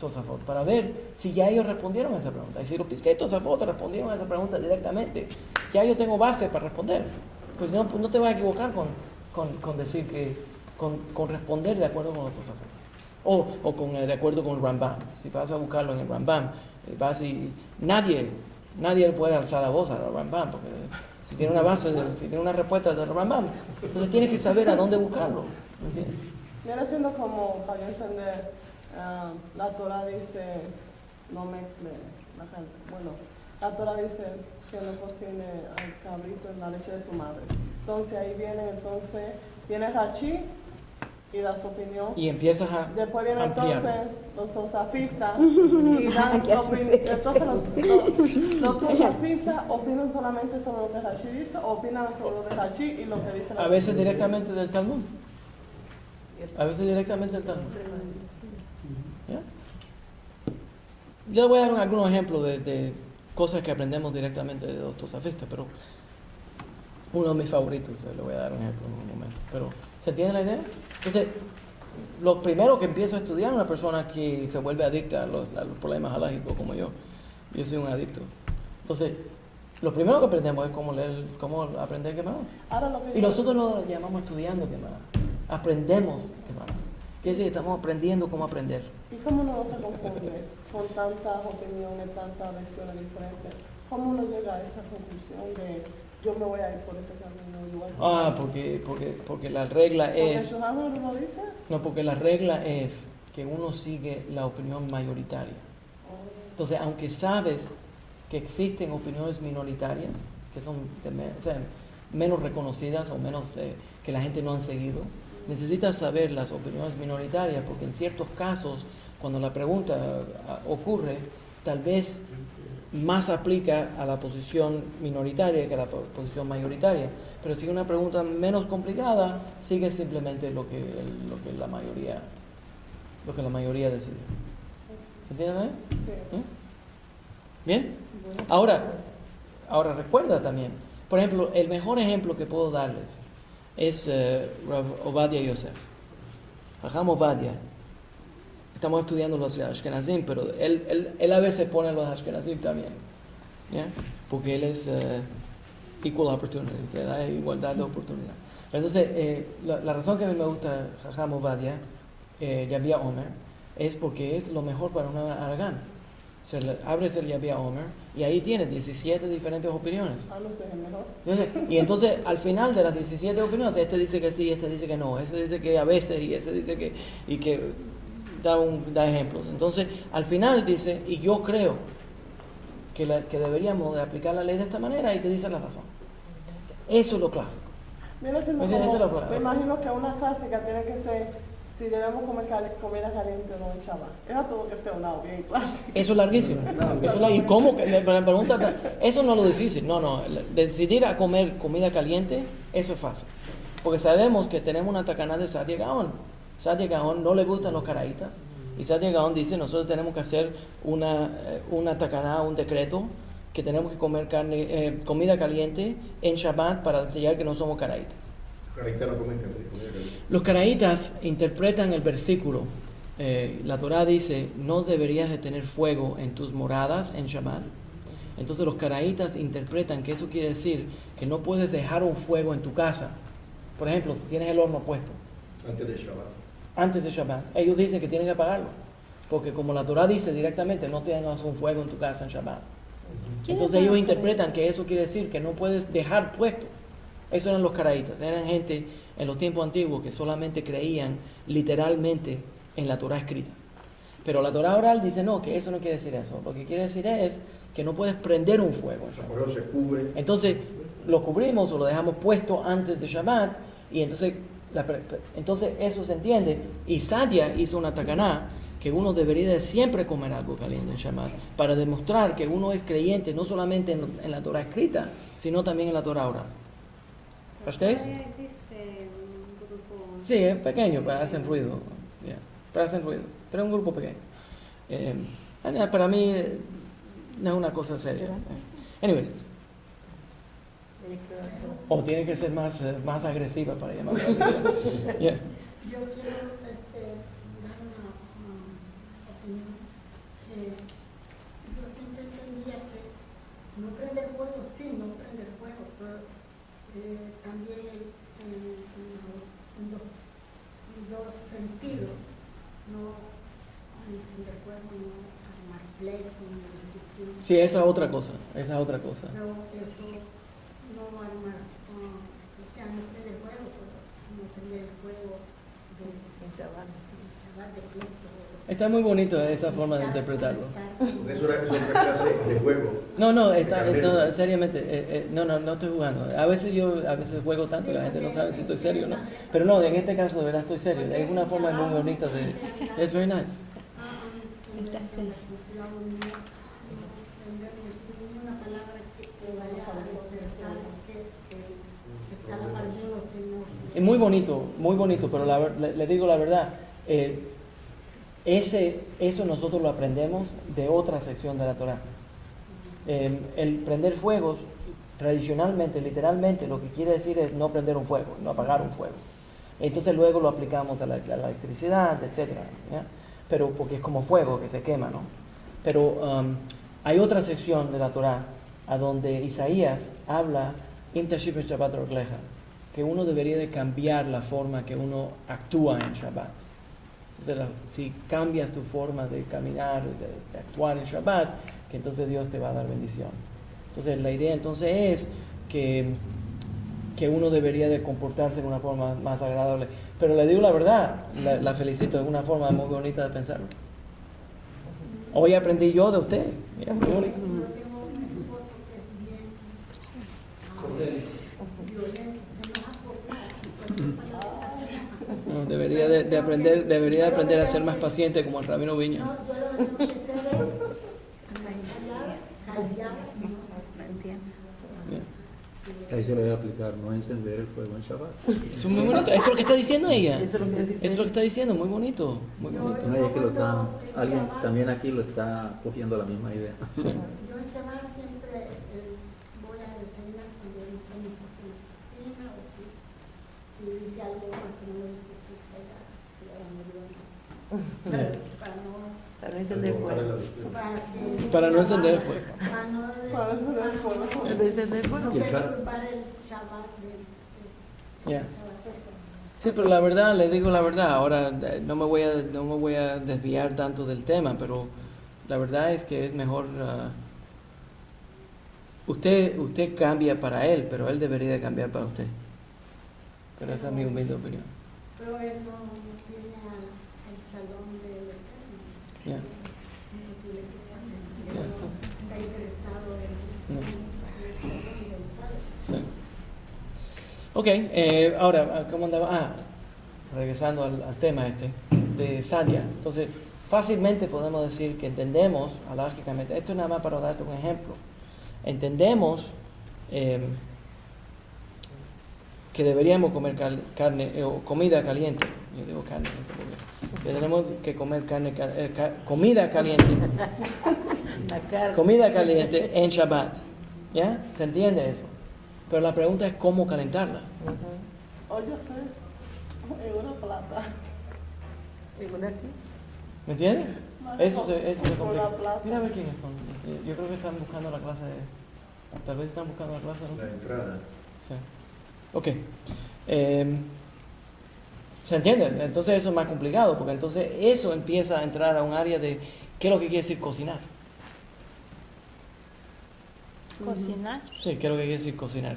Tosafot para ver si ya ellos respondieron a esa pregunta. Y si los Piskei Tosafot respondieron a esa pregunta directamente, ya yo tengo base para responder. Pues no te vas a equivocar con decir que, con responder de acuerdo con los Tosafot. O de acuerdo con el Rambam. Si vas a buscarlo en el Rambam, nadie le puede alzar la voz al Rambam, porque si tiene una base, si tiene una respuesta del Rambam, entonces tienes que saber a dónde buscarlo. ¿Me entiendes? Viene siendo como, para yo entender, la Torah dice, la Torah dice que no cocine al cabrito en la leche de su madre. Entonces ahí viene Rashi y da su opinión. Y empiezas a después vienen ampliar. entonces los tosafistas y dan entonces los tosafistas opinan solamente sobre lo que Rashi dice, o opinan sobre lo de Rashi y lo que dice la A veces directamente del Talmud. A veces directamente del Talmud. ¿Ya? Yo le voy a dar algunos ejemplos de cosas que aprendemos directamente de los tosafistas, pero uno de mis favoritos, le voy a dar un ejemplo en un momento. Pero, ¿se entiende la idea? Entonces, lo primero que empieza a estudiar una persona que se vuelve adicta a los problemas alérgicos como yo soy un adicto. Entonces, lo primero que aprendemos es cómo aprender Gemara. Y nosotros lo llamamos estudiando Gemara. Aprendemos Gemara. Quiere decir, estamos aprendiendo cómo aprender. ¿Y cómo uno se confunde con tantas opiniones, tantas versiones diferentes? ¿Cómo uno llega a esa conclusión de yo me voy a ir por este camino? Porque la regla es... ¿Porque su árbol lo dice? No, porque la regla es que uno sigue la opinión mayoritaria. Entonces, aunque sabes que existen opiniones minoritarias, que son menos reconocidas o menos que la gente no ha seguido, necesitas saber las opiniones minoritarias, porque en ciertos casos, cuando la pregunta ocurre, tal vez más aplica a la posición minoritaria que a la posición mayoritaria. Pero si es una pregunta menos complicada, sigue simplemente lo que la mayoría decide. ¿Se entiende? Sí. ¿Bien? Ahora recuerda también, por ejemplo, el mejor ejemplo que puedo darles es Rav Ovadia Yosef. Jajam Ovadia. Estamos estudiando los Ashkenazim, pero él a veces pone los Ashkenazim también, ¿ya? Porque él es equal opportunity, que da igualdad de oportunidad. Entonces, la razón que a mí me gusta Jajam Ovadia, Yavia Omer, es porque es lo mejor para una Aragán. Abres el Yavia Omer y ahí tienes 17 diferentes opiniones. No sé, es mejor. Y entonces, al final de las 17 opiniones, este dice que sí, este dice que no, ese dice que a veces y ese dice que... y que da ejemplos. Entonces, al final dice, y yo creo que deberíamos de aplicar la ley de esta manera, y te dice la razón. Eso es lo clásico. Viene siendo como, me imagino que una clásica tiene que ser si debemos comer comida caliente o no en Shabbat. Eso tuvo que ser una bien clásica. Eso es larguísimo. ¿Y cómo? Me pregunta, eso no es lo difícil. No. Decidir a comer comida caliente, eso es fácil. Porque sabemos que tenemos una tacaná de Sadia Gaón. Sadia Gaón no le gustan los caraítas. Y Sadia Gaón dice, nosotros tenemos que hacer una tacaná, un decreto, que tenemos que comer comida caliente en Shabbat para enseñar que no somos caraítas. Caraítas no comen comida caliente. Los caraítas interpretan el versículo. La Torah dice, no deberías de tener fuego en tus moradas en Shabbat. Entonces los caraítas interpretan que eso quiere decir que no puedes dejar un fuego en tu casa. Por ejemplo, si tienes el horno puesto. Antes de Shabbat. Ellos dicen que tienen que apagarlo. Porque como la Torah dice directamente, no tengas un fuego en tu casa en Shabbat. Entonces ellos interpretan que eso quiere decir que no puedes dejar puesto. Esos eran los caraítas. Eran gente en los tiempos antiguos que solamente creían literalmente en la Torah escrita. Pero la Torah oral dice no, que eso no quiere decir eso. Lo que quiere decir es que no puedes prender un fuego en Shabbat. Se cubre. Entonces lo cubrimos o lo dejamos puesto antes de Shabbat y entonces eso se entiende. Y Sadia hizo una tacaná que uno debería de siempre comer algo caliente en Shabbat para demostrar que uno es creyente no solamente en la Torah escrita, sino también en la Torah oral. ¿Ustedes? ¿Existe un grupo? Sí, es pequeño, pero hacen ruido. Pero hacen ruido. Pero es un grupo pequeño. Para mí no es una cosa seria. Anyways. O tiene que ser más agresiva para llamar la atención. Yo quiero dar una opinión. Yo siempre entendía que no prender fuego, sí, no prender fuego, pero también en los sentidos, no encender fuego, no armar pleito, no discusión. Sí, esa es otra cosa, esa es otra cosa. Pero eso no armar, o sea, no prender fuego, pero no prender fuego de chaval de pleito. Está muy bonito esa forma de interpretarlo. Porque eso es otra clase de juego. No, seriamente, no estoy jugando. A veces juego tanto que la gente no sabe si estoy serio o no. Pero no, en este caso de verdad estoy serio. Es una forma muy bonita de... It's very nice. Es muy bonito, pero le digo la verdad, eso nosotros lo aprendemos de otra sección de la Torá. El prender fuegos, tradicionalmente, literalmente, lo que quiere decir es no prender un fuego, no apagar un fuego. Entonces luego lo aplicamos a la electricidad, etc. ¿Ya? Pero porque es como fuego que se quema, ¿no? Pero hay otra sección de la Torá a donde Isaías habla Im tashib Shabbat rogleja, que uno debería de cambiar la forma que uno actúa en Shabbat. Entonces, si cambias tu forma de caminar, de actuar en Shabbat, que entonces Dios te va a dar bendición. Entonces, la idea entonces es que uno debería de comportarse de una forma más agradable. Pero le digo la verdad, la felicito, es una forma muy bonita de pensarlo. Hoy aprendí yo de usted. Mira, muy bonito. No, debería de aprender a ser más paciente como el Rabino Viñas. Ahí se le debe aplicar no encender el fuego en Shabbat. Eso es muy bonito. Eso es lo que está diciendo ella. Eso es lo que está diciendo. Muy bonito. Muy bonito. No, y es que alguien también aquí lo está cogiendo la misma idea. Sí. Yo en Shabbat siempre voy a desayunar cuando he visto mi esposa en la cocina, o si dice algo que no me gusta, para no encender fuego. Para no encender el fuego. Para no encender fuego. No quiero culpar el Shabbat del Yeah. Sí, pero la verdad, le digo la verdad, ahora no me voy a desviar tanto del tema, pero la verdad es que es mejor, usted cambia para él, pero él debería de cambiar para usted. Pero esa es mi humilde opinión. Pero él no tiene el salón del Eterno. Yeah. Es imposible que está interesado en el salón del Padre. Sí. Ok, ahora, ¿cómo andaba? Regresando al tema de Sadia. Entonces, fácilmente podemos decir que entendemos, alógicamente, esto es nada más para darte un ejemplo, entendemos que deberíamos comer carne o comida caliente. Yo digo carne, no sé por qué. Que tenemos que comer comida caliente. Comida caliente en Shabbat. ¿Ya? ¿Se entiende eso? Pero la pregunta es cómo calentarla. Oh, yo sé, en una plata. ¿En una aquí? ¿Me entiendes? Eso se Con complica. la plata. Mira a ver quiénes son. Yo creo que están buscando la clase. Tal vez están buscando la clase, no sé. La entrada. Sí. Ok. ¿Se entiende? Entonces eso es más complicado, porque entonces eso empieza a entrar a un área de qué es lo que quiere decir cocinar. Cocinar, Sí, ¿qué es lo que quiere decir cocinar?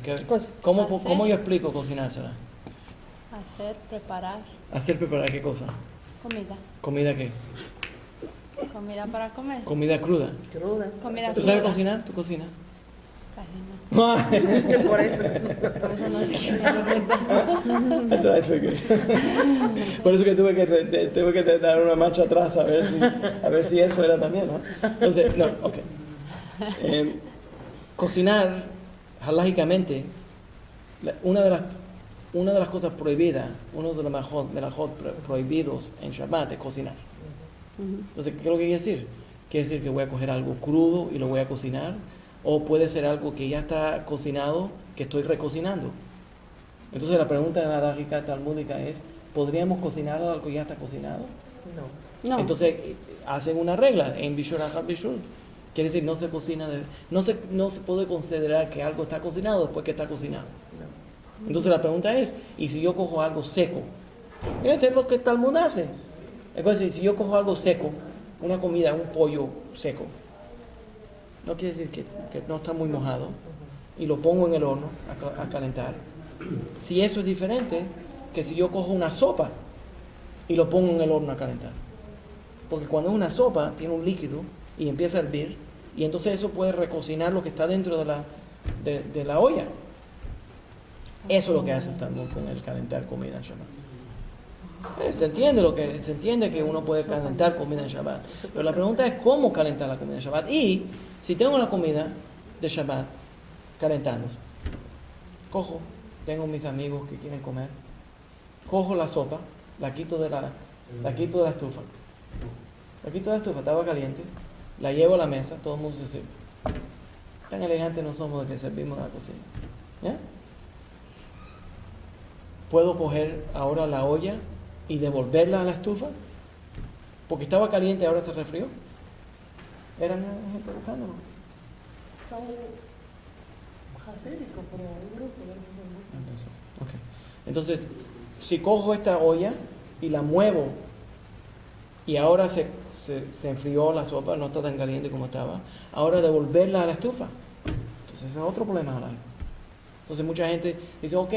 ¿Cómo yo explico cocinársela? hacer, preparar ¿Hacer preparar qué cosa? comida. ¿Comida qué? Comida para comer. Comida cruda. Cruda. Comida ¿Tú sabes cruda. cocinar? ¿Tú cocinas? Casi no. Por eso. Por eso no sé qué me pregunta. That's what I figured. Por eso que tuve que dar una marcha atrás a ver si eso era también, ¿no? Entonces, no, ok. Cocinar, halajicamente, una de las cosas prohibidas, uno de los mejor prohibidos en Shabbat es cocinar. Entonces, ¿qué es lo que quiere decir? Quiere decir que voy a coger algo crudo y lo voy a cocinar, o puede ser algo que ya está cocinado, que estoy recocinando. Entonces la pregunta halájica talmúdica es, ¿podríamos cocinar algo que ya está cocinado? No. Entonces hacen una regla en Bishur Achar Bishur. Quiere decir, no se cocina, no se puede considerar que algo está cocinado después que está cocinado. Entonces la pregunta es, ¿y si yo cojo algo seco? Esto es lo que el Talmud hace. Entonces, si yo cojo algo seco, una comida, un pollo seco, no quiere decir que no está muy mojado, y lo pongo en el horno a calentar. Si eso es diferente que si yo cojo una sopa y lo pongo en el horno a calentar. Porque cuando es una sopa, tiene un líquido y empieza a hervir, y entonces eso puede recocinar lo que está dentro de la olla. Eso es lo que hace el Talmud con el calentar comida en Shabbat. Se entiende que uno puede calentar comida en Shabbat, pero la pregunta es cómo calentar la comida en Shabbat. Y si tengo la comida de Shabbat calentándose, tengo mis amigos que quieren comer, cojo la sopa, la quito de la estufa. La quito de la estufa, estaba caliente, la llevo a la mesa, todo el mundo se sirve. Tan elegantes no somos de que servimos en la cocina. ¿Ya? ¿Puedo coger ahora la olla y devolverla a la estufa? Porque estaba caliente y ahora se refrió. ¿Eran gente buscándolo? Son jasíricos, pero un grupo de esos. Okay. Entonces, si cojo esta olla y la muevo y ahora se enfrió la sopa, no está tan caliente como estaba, ahora devolverla a la estufa. Entonces, ese es otro problema ahora. Entonces, mucha gente dice, ok,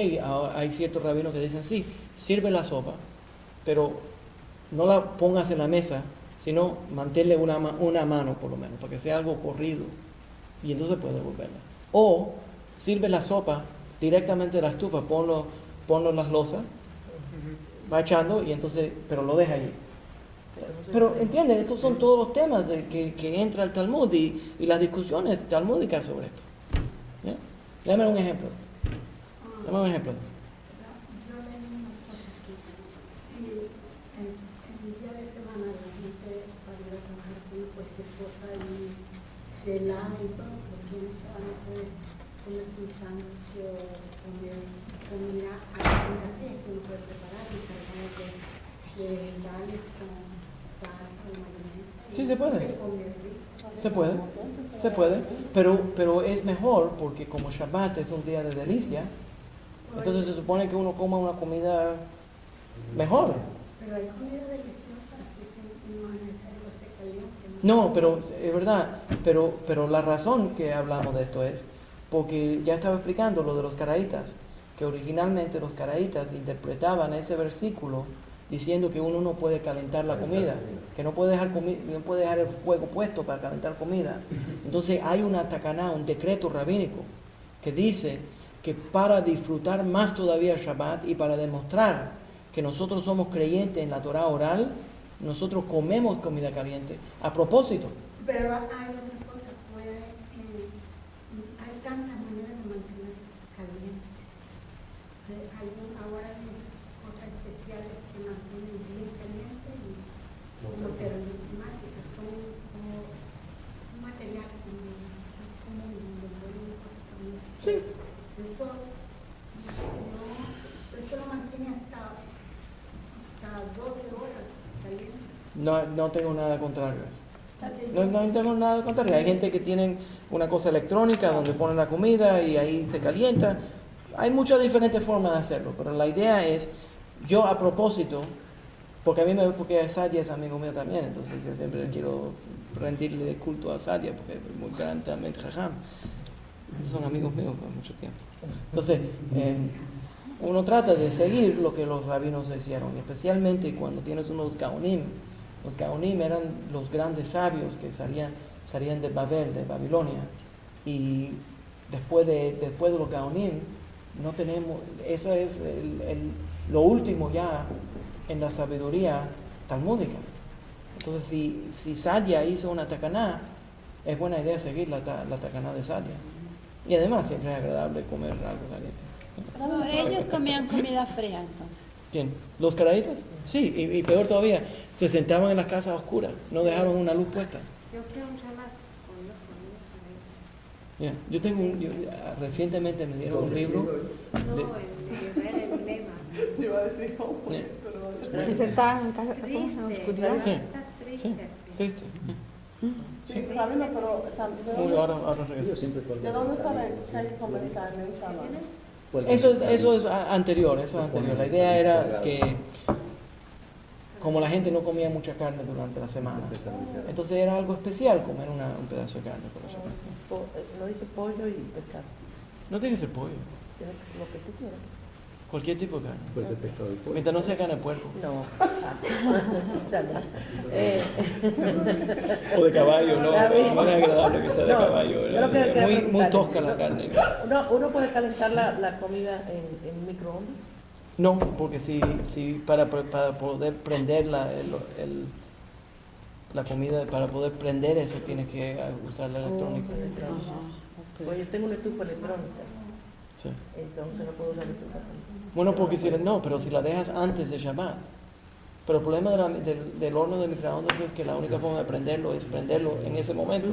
hay ciertos rabinos que dicen, sí, sirve la sopa, pero no la pongas en la mesa, sino manténle una mano por lo menos, para que sea algo corrido, y entonces puedes devolverla. O sirve la sopa directamente de la estufa, ponlo en las losas, va echando, y entonces, pero lo deja allí. Pero entienden, estos son todos los temas que entra el Talmud y las discusiones talmúdicas sobre esto. ¿Ya? Dame un ejemplo. Yo leí una cosa aquí. Si en el día de semana la gente va a ir a trabajar con cualquier cosa y helada y todo, porque no se van a poder comerse un sándwich o comer comida a la que uno puede preparar y salvar de dales con salsa o mayonesa. Sí, se puede. Se puede, pero es mejor porque como Shabbat es un día de delicia, entonces se supone que uno coma una comida mejor. Pero hay comida deliciosa, así no es necesario que esté caliente. No, pero es verdad, pero la razón que hablamos de esto es porque ya estaba explicando lo de los caraítas, que originalmente los caraítas interpretaban ese versículo diciendo que uno no puede calentar la comida, que no puede dejar el fuego puesto para calentar comida. Entonces hay una takaná, un decreto rabínico, que dice que para disfrutar más todavía el Shabbat y para demostrar que nosotros somos creyentes en la Torah oral, nosotros comemos comida caliente a propósito. Pero hay otra cosa, hay tantas maneras de mantener caliente. Ahora hay cosas especiales que mantienen bien caliente y como termomáticas, son como un material como una cosa como eso. Sí. Eso lo mantiene hasta 12 horas caliente. No tengo nada contrario a eso. No tengo nada contrario. Hay gente que tienen una cosa electrónica donde ponen la comida y ahí se calienta. Hay muchas diferentes formas de hacerlo, pero la idea es, yo a propósito, porque Sadia es amigo mío también, entonces yo siempre quiero rendirle culto a Sadia, porque es muy grandemente jajam. Son amigos míos por mucho tiempo. Entonces, uno trata de seguir lo que los rabinos hicieron, especialmente cuando tienes unos gaonim. Los gaonim eran los grandes sabios que salían de Babel, de Babilonia, y después de los gaonim, no tenemos, eso es lo último ya en la sabiduría talmúdica. Entonces, si Sadia hizo una takaná, es buena idea seguir la takaná de Sadia. Y además siempre es agradable comer algo caliente. Pero ellos comían comida fría entonces. ¿Quién? ¿Los caraítas? Sí, y peor todavía, se sentaban en las casas oscuras, no dejaban una luz puesta. Yo fui a un Shabbat con Yeah. Yo tengo recientemente me dieron un libro. No, el emblema. Yo iba a decir, ¿cómo? Yeah. Pero ¿Se está en casa? Triste. Sí. Está triste. Sí, triste. sí, Sabino, pero Uy, ahora regreso. Yo siempre cuando- ¿de dónde sale que hay que conversar en el Shabbat? Eso es anterior, eso es anterior. La idea era que como la gente no comía mucha carne durante la semana, entonces era algo especial comer un pedazo de carne por eso. No dice pollo y pescado. No tiene que ser pollo, Lo que tú quieras. cualquier tipo de carne. Pues de pescado y pollo. Mientras no sea carne de puerco. No. Sí, sale. O de caballo, no, Está bien. es más agradable que sea de No, caballo. yo lo que quería Muy preguntar- tosca la carne. Uno puede calentar la comida en microondas. No, porque si para poder prender la comida, para poder prender eso tienes que usar la electrónica. Pues yo tengo una estufa electrónica, Sí. entonces no puedo usar la estufa. Bueno, porque pero si la dejas antes de Shabbat. Pero el problema del horno de microondas es que la única forma de prenderlo es prenderlo en ese momento.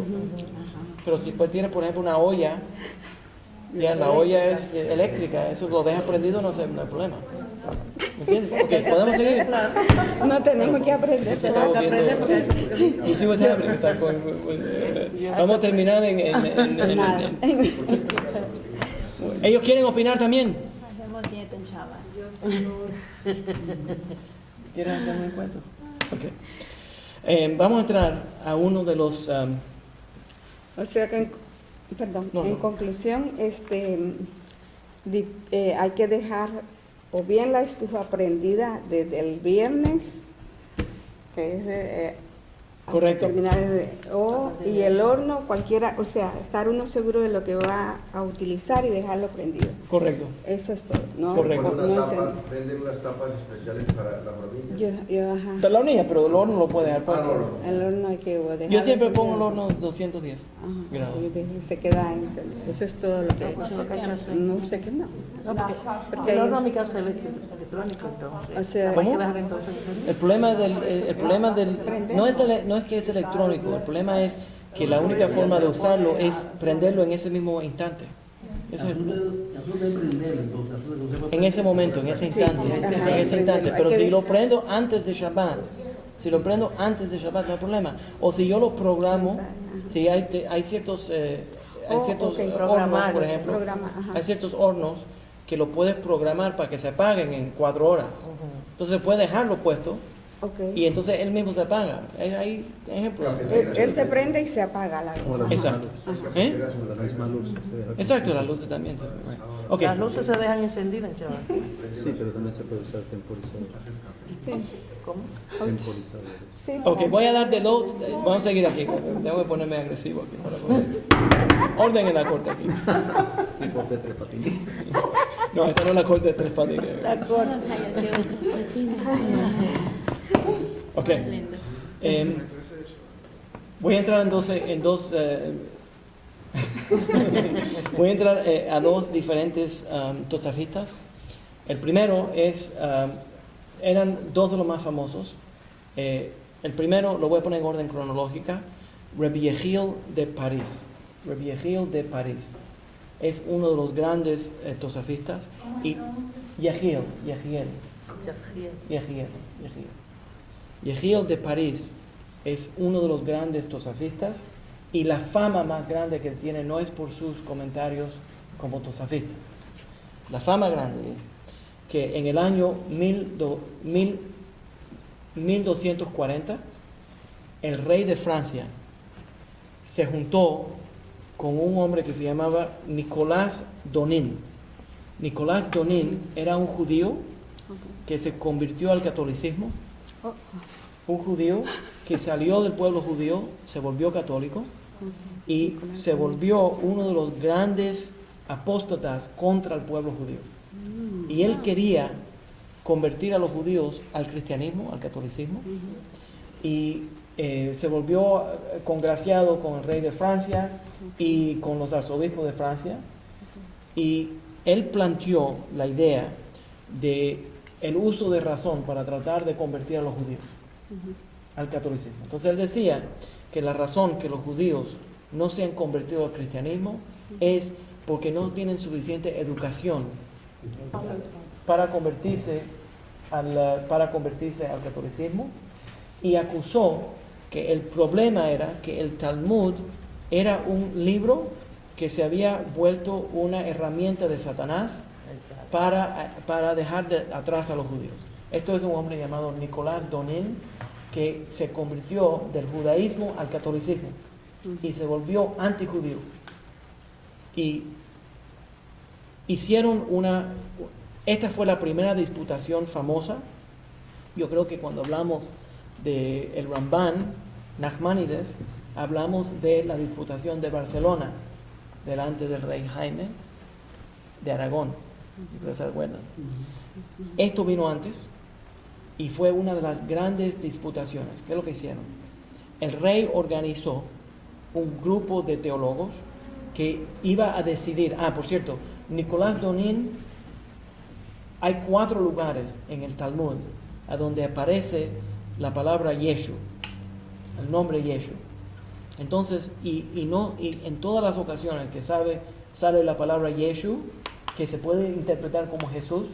Pero si pues tienes, por ejemplo, una olla, ya la olla es eléctrica, eso lo dejas prendido, no hay problema. ¿Me entiendes? Ok, ¿podemos seguir? No tenemos que aprender. Eso estamos viendo. You see what's happening? It's like vamos a terminar Nada. ¿Ellos quieren opinar también? Hacemos dieta en Shabbat. ¿Quieren hacerme un cuento? Ok. Vamos a entrar a uno de los... O sea que, en conclusión, hay que dejar o bien la estufa prendida desde el viernes, que es hasta Correcto. terminar, y el horno, cualquiera, o sea, estar uno seguro de lo que va a utilizar y dejarlo prendido. Correcto. Eso es todo, ¿no? Correcto. Venden unas tapas especiales para la hornilla. Ajá. Para la hornilla, pero el horno lo puede dejar para El horno hay que dejarlo. Yo siempre pongo el horno 210 grados. Y se queda en eso es todo lo que no sé qué no. Porque el horno a mi casa es electrónico, entonces. O sea, hay que dejar entonces. El problema no es que es electrónico, el problema es que la única forma de usarlo es prenderlo en ese mismo instante. Eso es, en ese momento, en ese instante. Pero si lo prendo antes de Shabbat, no hay problema. O si yo lo programo, si hay ciertos hornos, por ejemplo, hay ciertos hornos que lo puedes programar para que se apaguen en 4 horas. Entonces puedes dejarlo puesto y entonces él mismo se apaga. Hay ejemplos. Él se prende y se apaga la luz. Exacto. La misma luz. Exacto, las luces también. Okay. Las luces se dejan encendidas, chaval. Sí, pero también se puede usar temporizador. Sí. ¿Cómo? Temporizadores. Sí, Ok, voy a dar de los. Vamos a seguir aquí. Tengo que ponerme agresivo aquí para poder. Orden en la corte aquí. Y corte de 3 patines. No, esta no es la corte de 3 patines. La corte. Ok. Voy a entrar en dos voy a entrar a dos diferentes tosafistas. El primero eran dos de los más famosos. El primero lo voy a poner en orden cronológica. Rabbi Yehiel de París. Rabbi Yehiel de París es uno de los grandes tosafistas. Y Yehiel de París es uno de los grandes tosafistas, y la fama más grande que él tiene no es por sus comentarios como tosafista. La fama grande es que en el año 1240 el rey de Francia se juntó con un hombre que se llamaba Nicolás Donin. Nicolás Donin era un judío que se convirtió al catolicismo, un judío que salió del pueblo judío, se volvió católico y se volvió uno de los grandes apóstatas contra el pueblo judío. Y él quería convertir a los judíos al cristianismo, al catolicismo, y se volvió congraciado con el rey de Francia y con los arzobispos de Francia, y él planteó la idea de el uso de razón para tratar de convertir a los judíos al catolicismo. Entonces él decía que la razón que los judíos no se han convertido al cristianismo es porque no tienen suficiente educación para convertirse al catolicismo, y acusó que el problema era que el Talmud era un libro que se había vuelto una herramienta de Satanás para dejar atrás a los judíos. Esto es un hombre llamado Nicolás Donin, que se convirtió del judaísmo al catolicismo y se volvió antijudío. Y hicieron esta fue la primera disputación famosa. Yo creo que cuando hablamos de el Ramban, Nachmanides, hablamos de la disputación de Barcelona delante del rey Jaime de Aragón. ¿Se acuerdan? Esto vino antes y fue una de las grandes disputaciones. ¿Qué es lo que hicieron? El rey organizó un grupo de teólogos que iba a decidir. Por cierto, Nicolás Donin, hay 4 lugares en el Talmud a donde aparece la palabra Yeshu, el nombre Yeshu. Entonces, y en todas las ocasiones que sale la palabra Yeshu, que se puede interpretar como Jesús,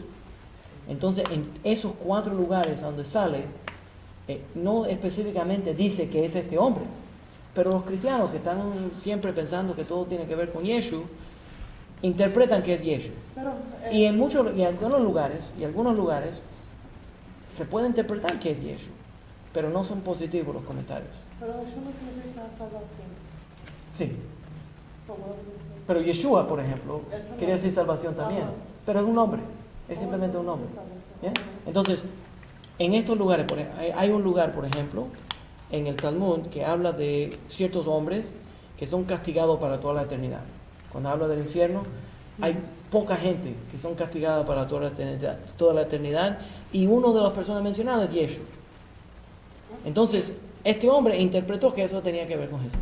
entonces en esos 4 lugares donde sale, no específicamente dice que es este hombre, pero los cristianos que están siempre pensando que todo tiene que ver con Yeshu, interpretan que es Yeshu. Y en algunos lugares se puede interpretar que es Yeshu, pero no son positivos los comentarios. Pero eso no significa salvación. Sí. Pero Yeshua, por ejemplo, quiere decir salvación también, pero es un nombre, es simplemente un nombre. ¿Bien? Entonces, en estos lugares, hay un lugar, por ejemplo, en el Talmud que habla de ciertos hombres que son castigados para toda la eternidad. Cuando habla del infierno, hay poca gente que son castigadas para toda la eternidad, y uno de las personas mencionadas es Yeshua. Entonces, este hombre interpretó que eso tenía que ver con Jesús.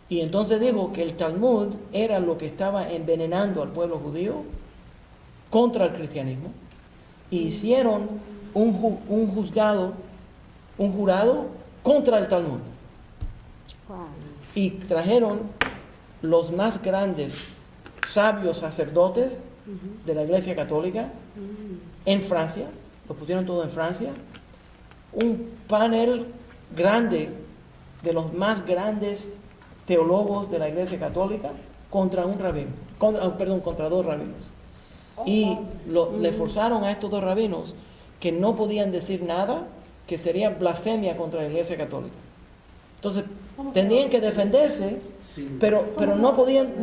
Y entonces dijo que el Talmud era lo que estaba envenenando al pueblo judío contra el cristianismo. Y hicieron un jurado contra el Talmud. Y trajeron los más grandes sabios sacerdotes de la Iglesia Católica en Francia, lo pusieron todo en Francia, un panel grande de los más grandes teólogos de la Iglesia Católica contra un rabino, contra 2 rabinos. Y le forzaron a estos 2 rabinos que no podían decir nada que sería blasfemia contra la Iglesia Católica. Entonces, tenían que defenderse, pero no podían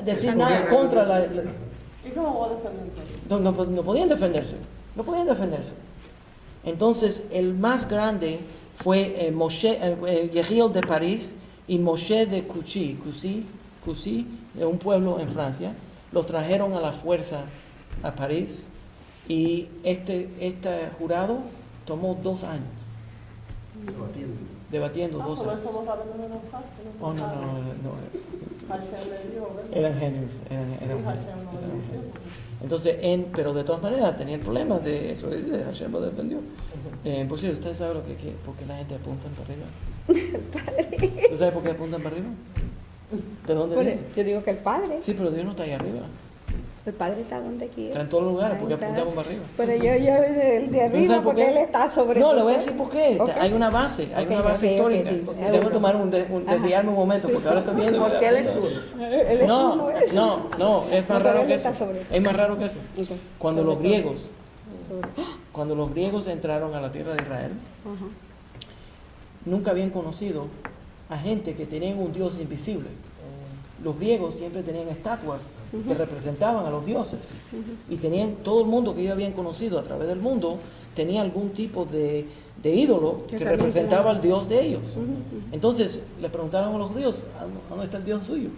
decir nada contra la... ¿Y cómo va a defenderse? No podían defenderse. Entonces, el más grande fue Yehiel de París y Moshe de Coucy, de un pueblo en Francia. Los trajeron a la fuerza a París, y este jurado tomó 2 años debatiendo 2 años. Eran genios. Entonces, pero de todas maneras tenía el problema de eso. Hashem lo defendió. Por cierto, ¿ustedes saben por qué la gente apunta para arriba? ¿Tú sabes por qué apuntan para arriba? ¿De dónde viene? Yo digo que el Padre. Sí, pero Dios no está ahí arriba. El Padre está donde quiera. Está en todos los lugares, porque apuntamos para arriba. Pero yo de arriba, porque Él está sobre. No, le voy a decir por qué. Okay. Hay una base histórica. Debo tomar desviarme un momento, porque ahora estoy viendo. Porque Él es uno. No, es más raro que eso. Es más raro que eso. Okay. Cuando los griegos entraron a la tierra de Israel, nunca habían conocido a gente que tenían un Dios invisible. Los griegos siempre tenían estatuas que representaban a los dioses, y tenían todo el mundo que ellos habían conocido a través del mundo tenía algún tipo de ídolo que representaba al Dios de ellos. Entonces le preguntaron a los judíos, ¿dónde está el Dios suyo?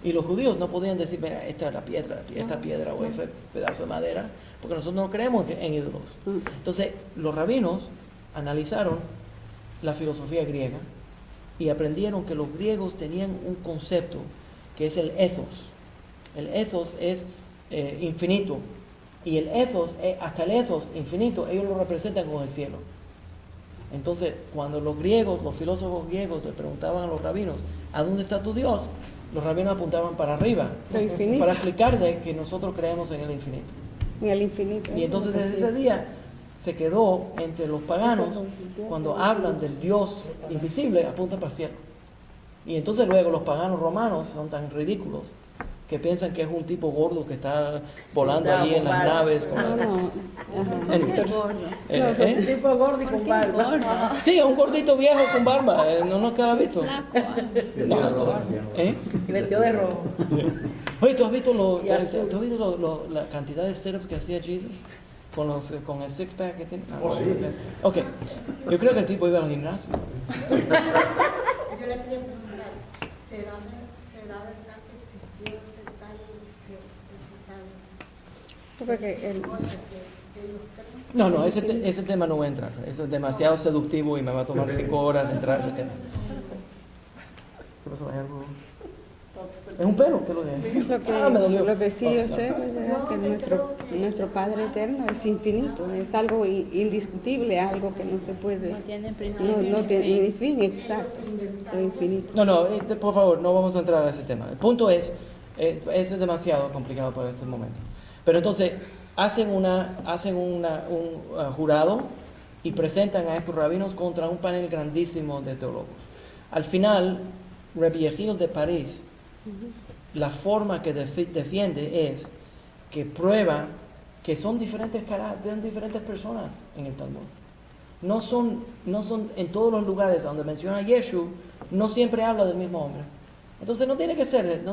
Y los judíos no podían decir, mira, esta es la piedra, esta piedra o ese pedazo de madera, porque nosotros no creemos en ídolos. Entonces los rabinos analizaron la filosofía griega y aprendieron que los griegos tenían un concepto que es el ethos. El ethos es infinito, y el ethos, hasta el ethos infinito, ellos lo representan con el cielo. Entonces, cuando los griegos, los filósofos griegos le preguntaban a los rabinos, ¿a dónde está tu Dios?, los rabinos apuntaban para arriba, para explicarle que nosotros creemos en el infinito. En el infinito. Y entonces desde ese día se quedó entre los paganos, cuando hablan del Dios invisible, apuntan para el cielo. Y entonces luego los paganos romanos son tan ridículos que piensan que es un tipo gordo que está volando allí en las naves. Un tipo gordo y con barba. Sí, un gordito viejo con barba. ¿No lo has visto? Y vestido de rojo. Oye, ¿tú has visto la cantidad de setups que hacía Jesus? Con el six-pack que tiene. Sí. Ok, yo creo que el tipo iba al gimnasio. Yo le quería preguntar, ¿será verdad que existió ese tal No, ese tema no voy a entrar. Eso es demasiado seductivo y me va a tomar 5 horas entrar a ese tema. ¿Qué pasó? ¿Hay algo? Es un pelo, ¿qué lo de? Lo que sí yo sé es que nuestro Padre Eterno es infinito, es algo indiscutible, algo que no se puede. No tiene principio. No tiene ni fin, exacto, es infinito. No, por favor, no vamos a entrar a ese tema. El punto es demasiado complicado para este momento. Pero entonces, hacen un jurado y presentan a estos rabinos contra un panel grandísimo de teólogos. Al final, Rabbi Yehiel de París, la forma que defiende es que prueba que son diferentes personas en el Talmud. No son en todos los lugares donde menciona a Yeshu, no siempre habla del mismo hombre. Entonces no tiene que ser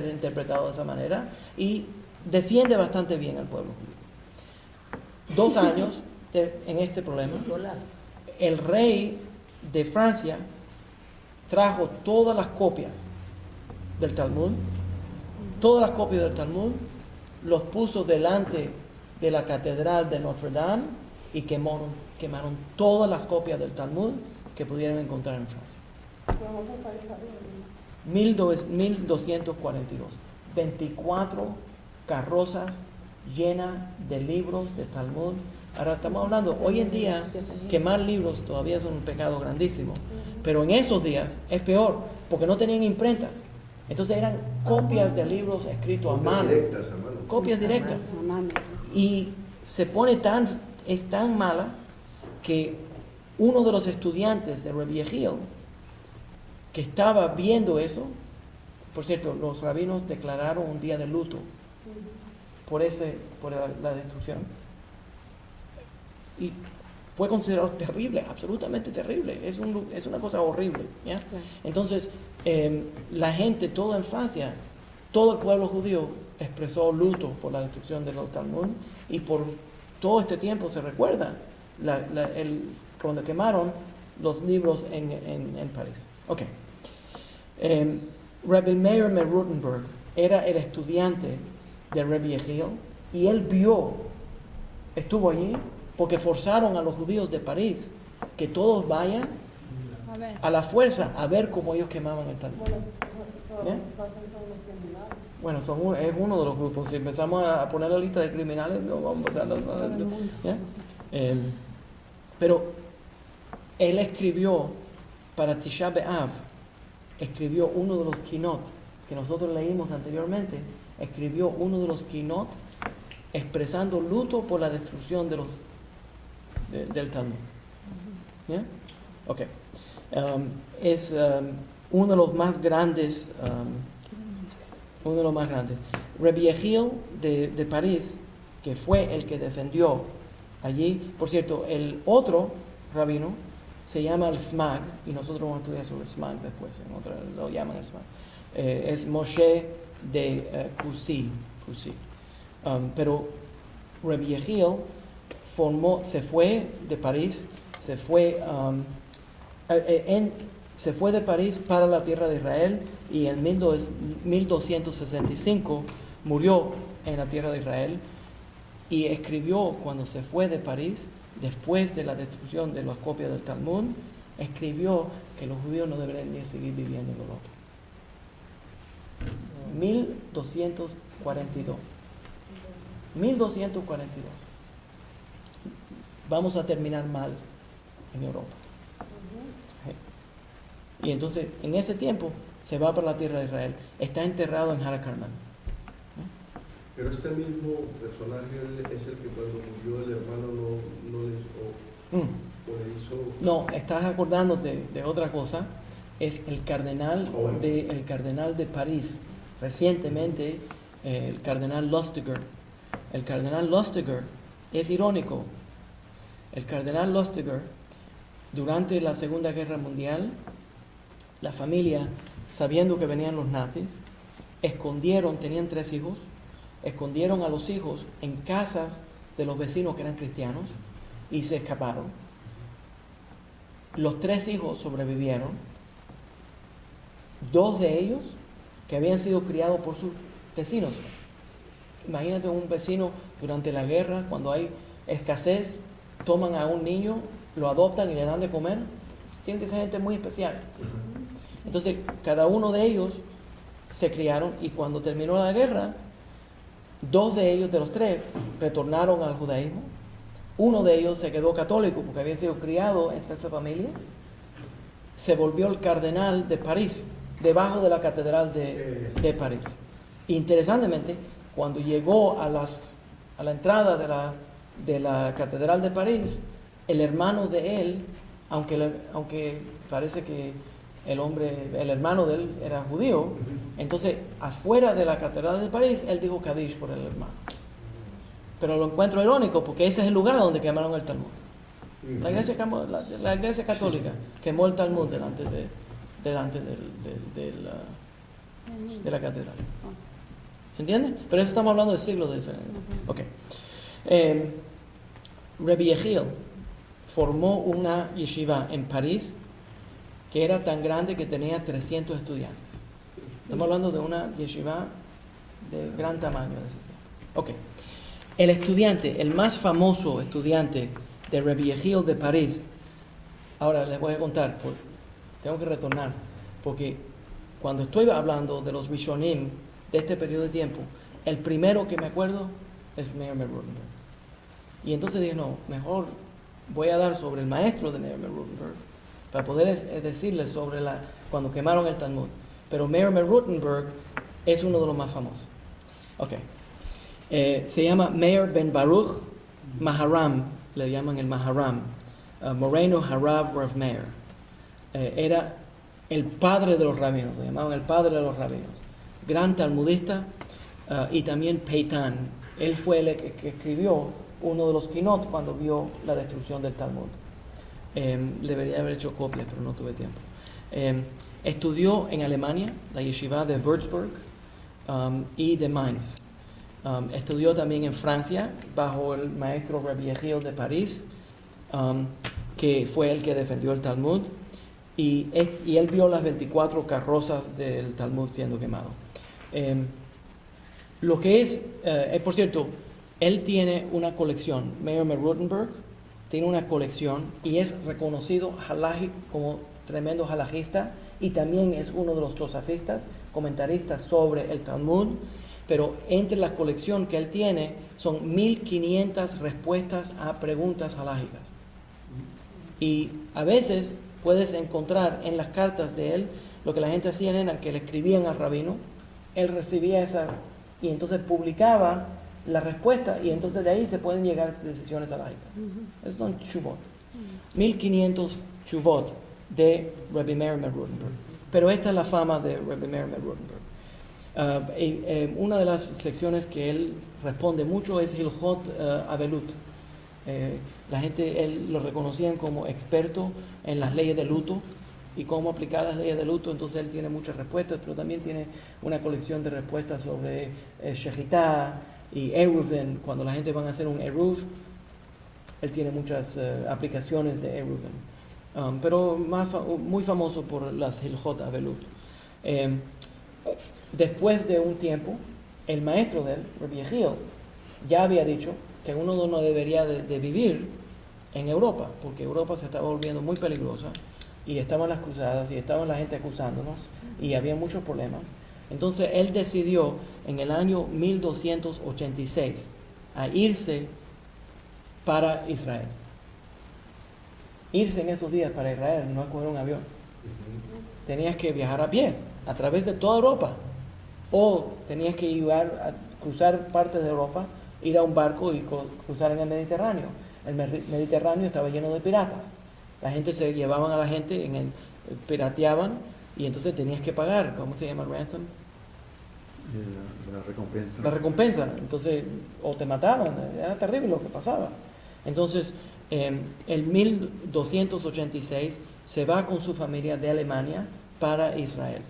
interpretado de esa manera, y defiende bastante bien al pueblo judío. 2 años en este problema. El rey de Francia trajo todas las copias del Talmud, los puso delante de la catedral de Notre Dame y quemaron todas las copias del Talmud que pudieran encontrar en Francia. 1242. 24 carrozas llenas de libros de Talmud. Ahora estamos hablando, hoy en día, quemar libros todavía es un pecado grandísimo, pero en esos días es peor, porque no tenían imprentas. Entonces eran copias de libros escritos a mano. Copias directas. Y se pone es tan mala que uno de los estudiantes de Rabbi Yehiel, que estaba viendo eso, por cierto, los rabinos declararon un día de luto por la destrucción. Y fue considerado terrible, absolutamente terrible. Es una cosa horrible, ¿ya? Sí. Entonces, la gente, toda en Francia, todo el pueblo judío expresó luto por la destrucción de los Talmud, y por todo este tiempo se recuerda cuando quemaron los libros en París. Okay. Rabbi Meir Rutenberg era el estudiante de Rabbi Yehiel, y él estuvo allí porque forzaron a los judíos de París que todos vayan a la fuerza a ver cómo ellos quemaban el Talmud. Bueno, es uno de los grupos. Si empezamos a poner la lista de criminales, no vamos a pasar ¿ya? Pero él escribió para Tisha B'Av, escribió uno de los Kinot que nosotros leímos anteriormente, escribió uno de los Kinot expresando luto por la destrucción del Talmud. ¿Yeah? Okay. Es uno de los más grandes. Rabbi Yehiel de París, que fue el que defendió allí. Por cierto, el otro rabino se llama el Smag, y nosotros vamos a estudiar sobre el Smag después, lo llaman el Smag. Es Moshe de Coucy. Pero Rabbi Yehiel se fue de París, se fue de París para la tierra de Israel, y en 1265 murió en la tierra de Israel, y escribió cuando se fue de París, después de la destrucción de las copias del Talmud, escribió que los judíos no deberían ni seguir viviendo en Europa. 1242. Vamos a terminar mal en Europa. Y entonces, en ese tiempo, se va para la tierra de Israel. Está enterrado en Harakarman. Pero este mismo personaje es el que cuando murió el hermano no le hizo... No, estás acordándote de otra cosa. Es el cardenal, el cardenal de París. Recientemente, el cardenal Lustiger. El cardenal Lustiger es irónico. El cardenal Lustiger, durante la Segunda Guerra Mundial, la familia, sabiendo que venían los nazis, escondieron, tenían 3 hijos, escondieron a los hijos en casas de los vecinos que eran cristianos y se escaparon. Los 3 hijos sobrevivieron. 2 de ellos que habían sido criados por sus vecinos. Imagínate un vecino durante la guerra, cuando hay escasez, toman a un niño, lo adoptan y le dan de comer. Tiene que ser gente muy especial. Entonces, cada uno de ellos se criaron y cuando terminó la guerra, 2 de ellos, de los 3, retornaron al judaísmo. Uno de ellos se quedó católico porque había sido criado entre esa familia. Se volvió el cardenal de París, debajo de la catedral de París. Interesantemente, cuando llegó a la entrada de la catedral de París, el hermano de él, aunque parece que el hermano de él era judío, entonces afuera de la catedral de París, él dijo Kadish por el hermano. Pero lo encuentro irónico porque ese es el lugar donde quemaron el Talmud. La iglesia católica quemó el Talmud delante de la catedral. ¿Se entiende? Pero eso estamos hablando de siglos diferentes. Okay. Rabbi Yehiel formó una yeshiva en París que era tan grande que tenía 300 estudiantes. Estamos hablando de una yeshiva de gran tamaño. Okay. El estudiante, el más famoso estudiante de Rabbi Yehiel de París, ahora les voy a contar, tengo que retornar, porque cuando estoy hablando de los Rishonim de este periodo de tiempo, el primero que me acuerdo es Meir Rutenberg. Y entonces dije, no, mejor voy a dar sobre el maestro de Meir Rutenberg para poder decirles sobre cuando quemaron el Talmud. Pero Meir Rutenberg es uno de los más famosos. Okay. Se llama Meir ben Baruch Maharam, le llaman el Maharam, Moreno Harav Rav Meir. Era el padre de los rabinos, le llamaban el padre de los rabinos. Gran talmudista y también Peitan. Él fue el que escribió uno de los Kinot cuando vio la destrucción del Talmud. Debería haber hecho copias, pero no tuve tiempo. Estudió en Alemania, la yeshiva de Würzburg y de Mainz. Estudió también en Francia, bajo el maestro Rabbi Yehiel de París, que fue el que defendió el Talmud. Y él vio las 24 carrozas del Talmud siendo quemado. Lo que es, por cierto, él tiene una colección, Meir Rutenberg tiene una colección y es reconocido como tremendo halajista y también es uno de los tosafistas, comentaristas sobre el Talmud, pero entre la colección que él tiene son 1500 respuestas a preguntas halágicas. Y a veces puedes encontrar en las cartas de él, lo que la gente hacía era que le escribían al rabino, él recibía esa y entonces publicaba la respuesta y entonces de ahí se pueden llegar a decisiones halágicas. Esos son shuvot. 1500 shuvot de Rabbi Meir Rutenberg. Pero esta es la fama de Rabbi Meir Rutenberg. Una de las secciones que él responde mucho es Hilchot Avelut. La gente, él lo reconocían como experto en las leyes de luto y cómo aplicar las leyes de luto, entonces él tiene muchas respuestas, pero también tiene una colección de respuestas sobre Shechitá y Eruvin. Cuando la gente va a hacer un Eruv, él tiene muchas aplicaciones de Eruvin, pero muy famoso por las Hilchot Avelut. Después de un tiempo, el maestro de él, Rabbi Yehiel, ya había dicho que uno no debería de vivir en Europa, porque Europa se estaba volviendo muy peligrosa y estaban las cruzadas y estaban la gente acusándonos y había muchos problemas. Entonces él decidió en el año 1286 a irse para Israel. irse en esos días para Israel no es coger un avión. Tenías que viajar a pie, a través de toda Europa. O tenías que llegar a cruzar partes de Europa, ir a un barco y cruzar en el Mediterráneo. El Mediterráneo estaba lleno de piratas. La gente se llevaban a la gente, pirateaban, y entonces tenías que pagar. ¿Cómo se llama? Ransom. La recompensa. La recompensa. Entonces, o te mataban. Era terrible lo que pasaba. Entonces, en 1286 se va con su familia de Alemania para Israel.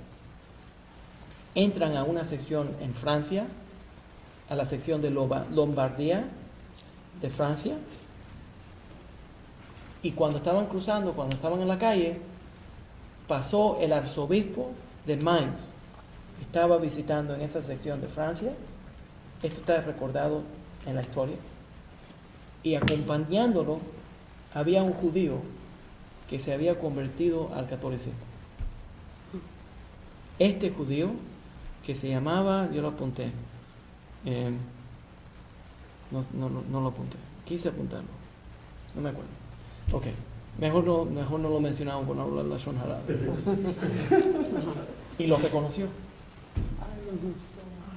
Entran a una sección en Francia, a la sección de Lombardía de Francia, y cuando estaban cruzando, cuando estaban en la calle, pasó el arzobispo de Mainz. Estaba visitando en esa sección de Francia. Esto está recordado en la historia. Y acompañándolo había un judío que se había convertido al catolicismo. Este judío, que se llamaba, yo lo apunté, no lo apunté, quise apuntarlo, no me acuerdo. Ok, mejor no lo mencionamos por no hablar la Shon Harad. Y lo reconoció.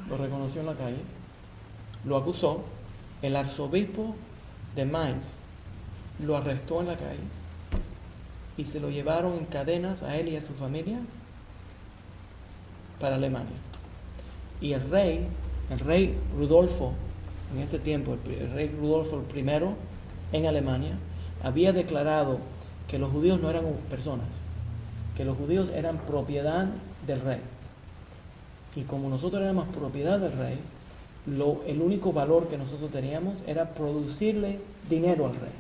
Lo reconoció en la calle, lo acusó. El arzobispo de Mainz lo arrestó en la calle y se lo llevaron en cadenas a él y a su familia para Alemania. Y el rey Rudolfo, en ese tiempo, el rey Rudolfo I en Alemania, había declarado que los judíos no eran personas, que los judíos eran propiedad del rey. Y como nosotros éramos propiedad del rey, el único valor que nosotros teníamos era producirle dinero al rey,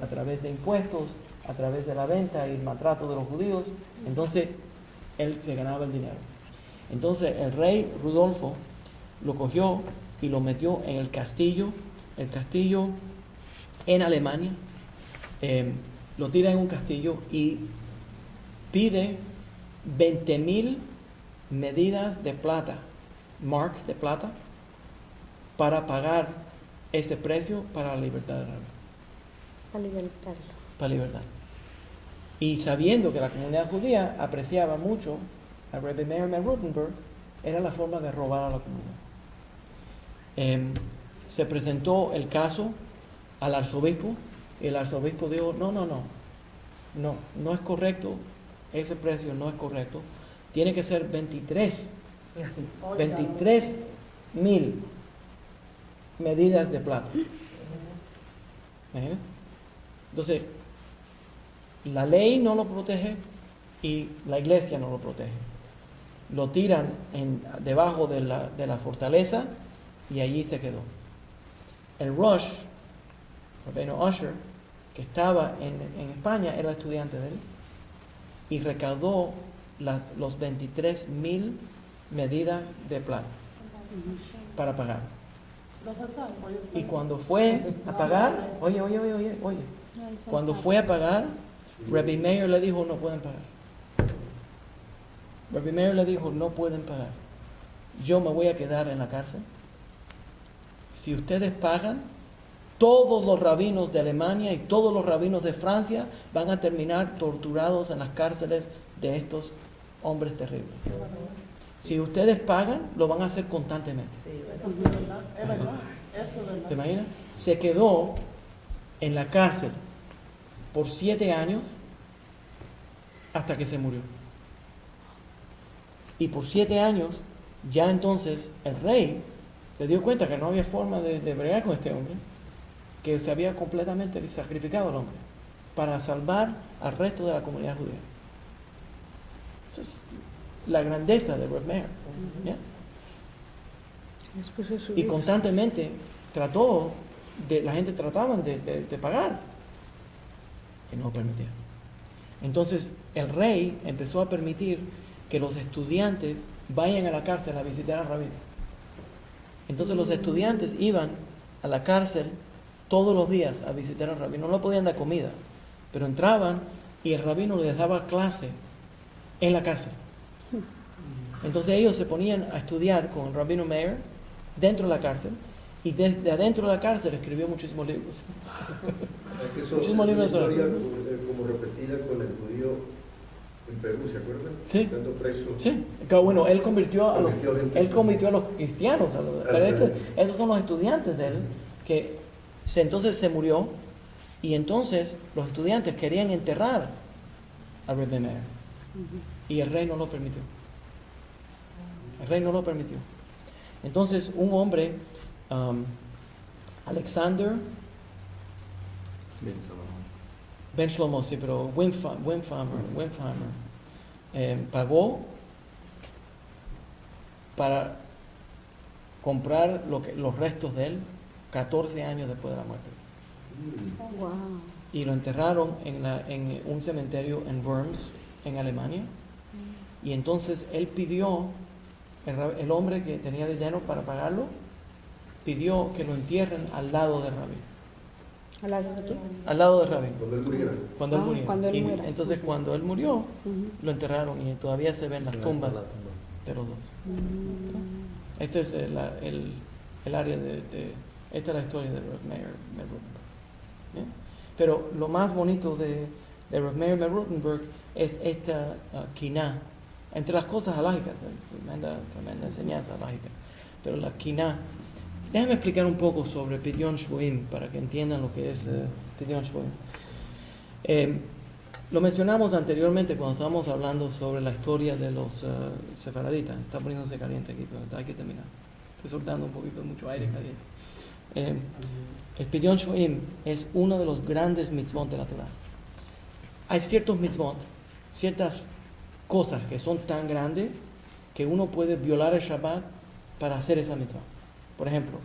a través de impuestos, a través de la venta y el maltrato de los judíos. Entonces él se ganaba el dinero. Entonces el rey Rudolfo lo cogió y lo metió en el castillo en Alemania. Lo tira en un castillo y pide 20,000 medidas de plata, marks de plata, para pagar ese precio para la libertad de Rabbi. Para libertar. Y sabiendo que la comunidad judía apreciaba mucho a Rabbi Meir Rutenberg, era la forma de robar a la comunidad. Se presentó el caso al arzobispo y el arzobispo dijo, no es correcto, ese precio no es correcto, tiene que ser 23,000 medidas de plata. Entonces, la ley no lo protege y la iglesia no lo protege. Lo tiran debajo de la fortaleza y allí se quedó. El Rosh, Rabbeinu Usher, que estaba en España, era estudiante de él y recaudó los 23,000 medidas de plata para pagar. Y cuando fue a pagar, oye, cuando fue a pagar, Rabbi Meir le dijo, no pueden pagar. Rabbi Meir le dijo, no pueden pagar. Yo me voy a quedar en la cárcel. Si ustedes pagan, todos los rabinos de Alemania y todos los rabinos de Francia van a terminar torturados en las cárceles de estos hombres terribles. Si ustedes pagan, lo van a hacer constantemente. Sí, eso es verdad, es verdad. Eso es verdad. ¿Te imaginas? Se quedó en la cárcel por 7 años hasta que se murió. Y por 7 años, ya entonces el rey se dio cuenta que no había forma de bregar con este hombre, que se había completamente sacrificado al hombre para salvar al resto de la comunidad judía. Eso es la grandeza de Reb Meir. ¿Ya? Y constantemente la gente trataba de pagar, y no permitía. Entonces el rey empezó a permitir que los estudiantes vayan a la cárcel a visitar al rabino. Entonces los estudiantes iban a la cárcel todos los días a visitar al rabino. No podían dar comida, pero entraban y el rabino les daba clase en la cárcel. Entonces ellos se ponían a estudiar con el rabino Meir dentro de la cárcel Y desde adentro de la cárcel escribió muchísimos libros. Es que eso, Muchísimos libros es una historia como repetida con el judío en Perú, ¿se acuerdan? Sí. Estando preso. Sí. Bueno, él convirtió a los cristianos. Pero esos son los estudiantes de él, que entonces se murió, y entonces los estudiantes querían enterrar a Reb Meir. Y el rey no lo permitió. El rey no lo permitió. Entonces un hombre, Alexander Ben Shlomo, sí, pero Wimpheimer, pagó para comprar los restos de él 14 años después de la muerte. Wow. Y lo enterraron en un cementerio en Worms, en Alemania. Y entonces él pidió, el hombre que tenía dinero para pagarlo, pidió que lo entierren al lado del rabí. ¿Al lado de qué? Al lado del rabí. Cuando él muriera. Cuando él muriera. Entonces cuando él murió, lo enterraron y todavía se ven las tumbas de los dos. Este es el área esta es la historia de Reb Meir Rothenberg. Pero lo más bonito de Reb Meir Rothenberg es esta quiná. Entre las cosas halajicas, tremenda enseñanza halájica. Pero la quiná. Déjame explicar un poco sobre Pidyon Shvuim para que entiendan lo que es Pidyon Shvuim. Lo mencionamos anteriormente cuando estábamos hablando sobre la historia de los sefaraditas. Está poniéndose caliente aquí, pero hay que terminar. Estoy soltando un poquito, mucho aire caliente. El Pidyon Shvuim es uno de los grandes mitzvot de la Torah. Hay ciertos mitzvot, ciertas cosas que son tan grandes que uno puede violar el Shabbat para hacer esa mitzvah. Por ejemplo,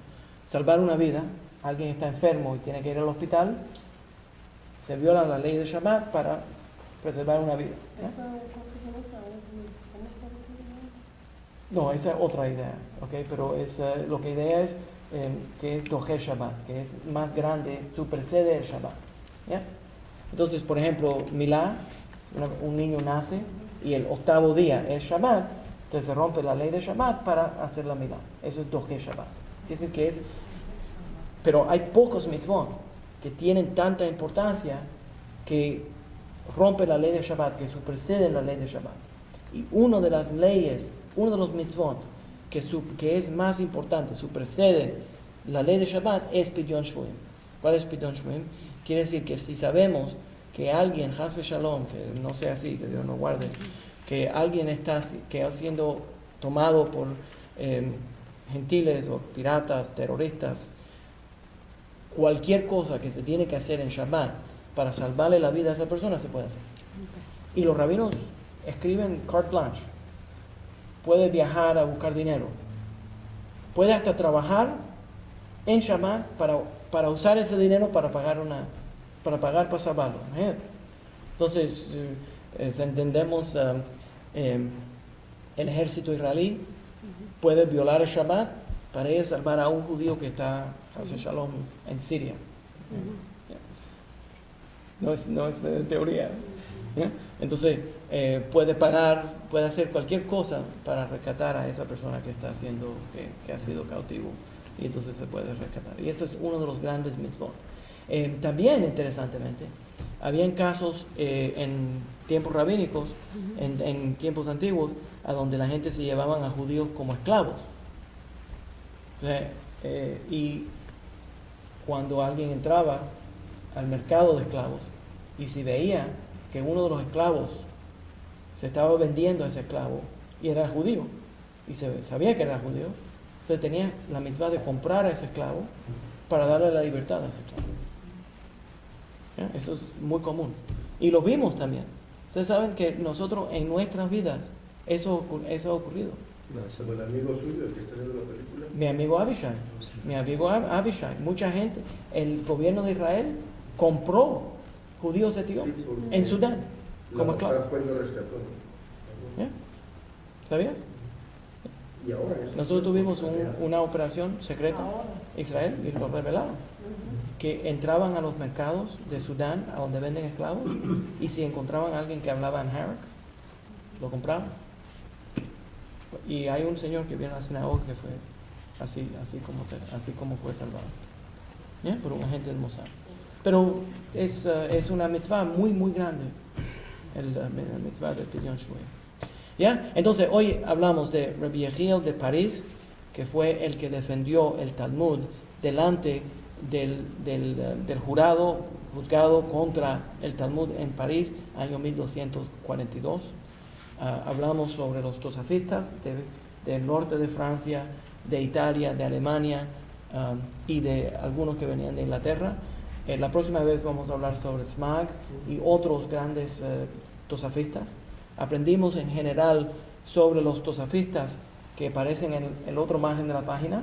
salvar una vida. Alguien está enfermo y tiene que ir al hospital. Se viola la ley de Shabbat para preservar una vida. No, esa es otra idea, ¿okay? Pero lo que idea es que es Doher Shabbat, que es más grande, supersede el Shabbat. ¿Ya? Entonces, por ejemplo, Milá, un niño nace y el 8º día es Shabbat, entonces se rompe la ley de Shabbat para hacer la Milá. Eso es Doher Shabbat. Quiere decir que pero hay pocos mitzvot que tienen tanta importancia que rompe la ley de Shabbat, que superseden la ley de Shabbat. Y una de las leyes, uno de los mitzvot que es más importante, supersede la ley de Shabbat, es Pidyon Shvuim. ¿Cuál es Pidyon Shvuim? Quiere decir que si sabemos que alguien, Chas v'Shalom, que no sea así, que Dios nos guarde, que alguien está siendo tomado por gentiles o piratas, terroristas, cualquier cosa que se tiene que hacer en Shabbat para salvarle la vida a esa persona se puede hacer. Y los rabinos escriben carte blanche. Puede viajar a buscar dinero. Puede hasta trabajar en Shabbat para usar ese dinero para pagar salvarlo. Entonces, entendemos el ejército israelí puede violar el Shabbat para ir a salvar a un judío que está, hace Shalom, en Siria. No es teoría. Entonces, puede hacer cualquier cosa para rescatar a esa persona que ha sido cautivo. Y entonces se puede rescatar. Y eso es uno de los grandes mitzvot. También, interesantemente, habían casos en tiempos rabínicos, en tiempos antiguos, a donde la gente se llevaban a judíos como esclavos. Y cuando alguien entraba al mercado de esclavos y si veía que uno de los esclavos se estaba vendiendo a ese esclavo y era judío, y sabía que era judío, entonces tenía la mitzvah de comprar a ese esclavo para darle la libertad a ese esclavo. Eso es muy común. Y lo vimos también. Ustedes saben que nosotros en nuestras vidas eso ha ocurrido. ¿Como el amigo suyo, el que está viendo la película? Mi amigo Abishai. Mucha gente. El gobierno de Israel compró judíos etíopes en Sudán. Como esclavos. Fue y lo rescató. ¿Sabías? Y ahora nosotros tuvimos una operación secreta Israel y lo revelaron. Que entraban a los mercados de Sudán, a donde venden esclavos, y si encontraban a alguien que hablaba en Amharic, lo compraban. Y hay un señor que viene a la sinagoga que fue así como fue salvado, ¿ya? Por un agente del Mossad. Pero es una mitzvah muy, muy grande, la mitzvah de Pidyon Shvuim. ¿Ya? Entonces, hoy hablamos de Rabbi Yehiel de París, que fue el que defendió el Talmud delante del juzgado contra el Talmud en París, año 1242. Hablamos sobre los tosafistas del norte de Francia, de Italia, de Alemania y de algunos que venían de Inglaterra. La próxima vez vamos a hablar sobre Smag y otros grandes tosafistas. Aprendimos en general sobre los tosafistas que aparecen en el otro margen de la página,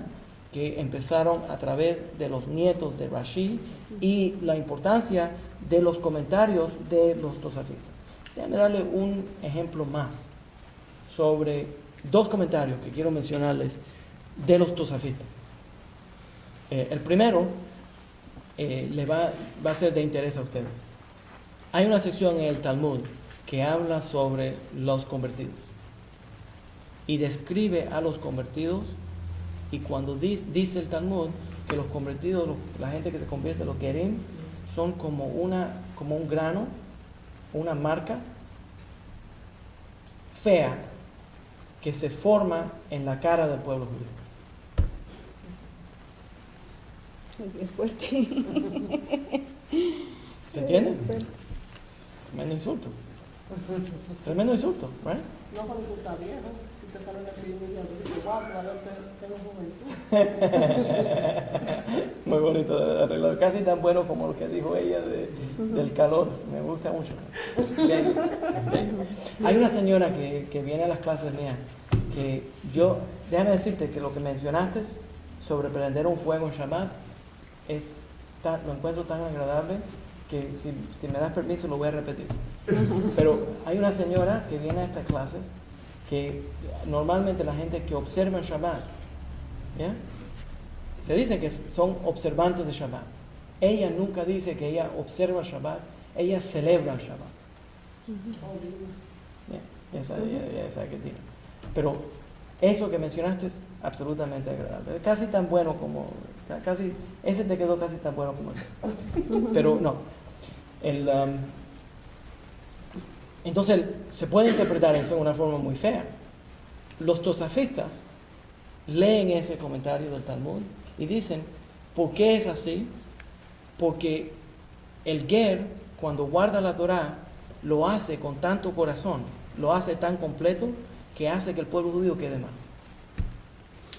que empezaron a través de los nietos de Rashi y la importancia de los comentarios de los tosafistas. Déjame darle un ejemplo más sobre dos comentarios que quiero mencionarles de los tosafistas. El primero le va a ser de interés a ustedes. Hay una sección en el Talmud que habla sobre los convertidos y describe a los convertidos, y cuando dice el Talmud que los convertidos, la gente que se convierte, los Gerim, son como un grano, una marca fea que se forma en la cara del pueblo judío. Es fuerte. ¿Se entiende? Tremendo insulto. Tremendo insulto, ¿right? No, cuando tú estás bien, ¿no? Si te sale una espinilla, tú dices, wow, claro, tengo juventud. Muy bonito, de verdad. Casi tan bueno como lo que dijo ella del calor. Me gusta mucho. Bien, bien. Hay una señora que viene a las clases mías que déjame decirte que lo que mencionaste sobre prender un fuego en Shabbat lo encuentro tan agradable que si me das permiso lo voy a repetir. Pero hay una señora que viene a estas clases que normalmente la gente que observa el Shabbat, ¿ya? Se dice que son observantes de Shabbat. Ella nunca dice que ella observa el Shabbat, ella celebra el Shabbat. Esa que tiene. Pero eso que mencionaste es absolutamente agradable. Casi tan bueno como... ese te quedó casi tan bueno como el. Pero no. Entonces se puede interpretar eso de una forma muy fea. Los tosafistas leen ese comentario del Talmud y dicen, ¿por qué es así? Porque el Ger, cuando guarda la Torah, lo hace con tanto corazón, lo hace tan completo, que hace que el pueblo judío quede mal.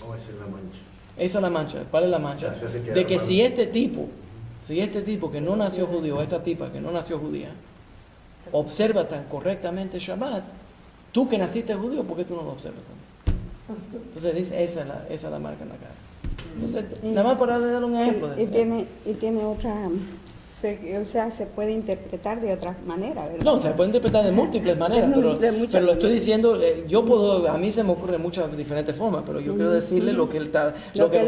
Oh, esa es la mancha. Esa es la mancha. ¿Cuál es la mancha? De que si este tipo que no nació judío, esta tipa que no nació judía, observa tan correctamente Shabbat, tú que naciste judío, ¿por qué tú no lo observas también? Entonces dice, esa es la marca en la cara. Entonces, nada más para dar un ejemplo. Y tiene otra, o sea, se puede interpretar de otra manera, ¿verdad? No, se puede interpretar de múltiples maneras, pero lo estoy diciendo, a mí se me ocurren muchas diferentes formas, pero yo quiero decirle lo que los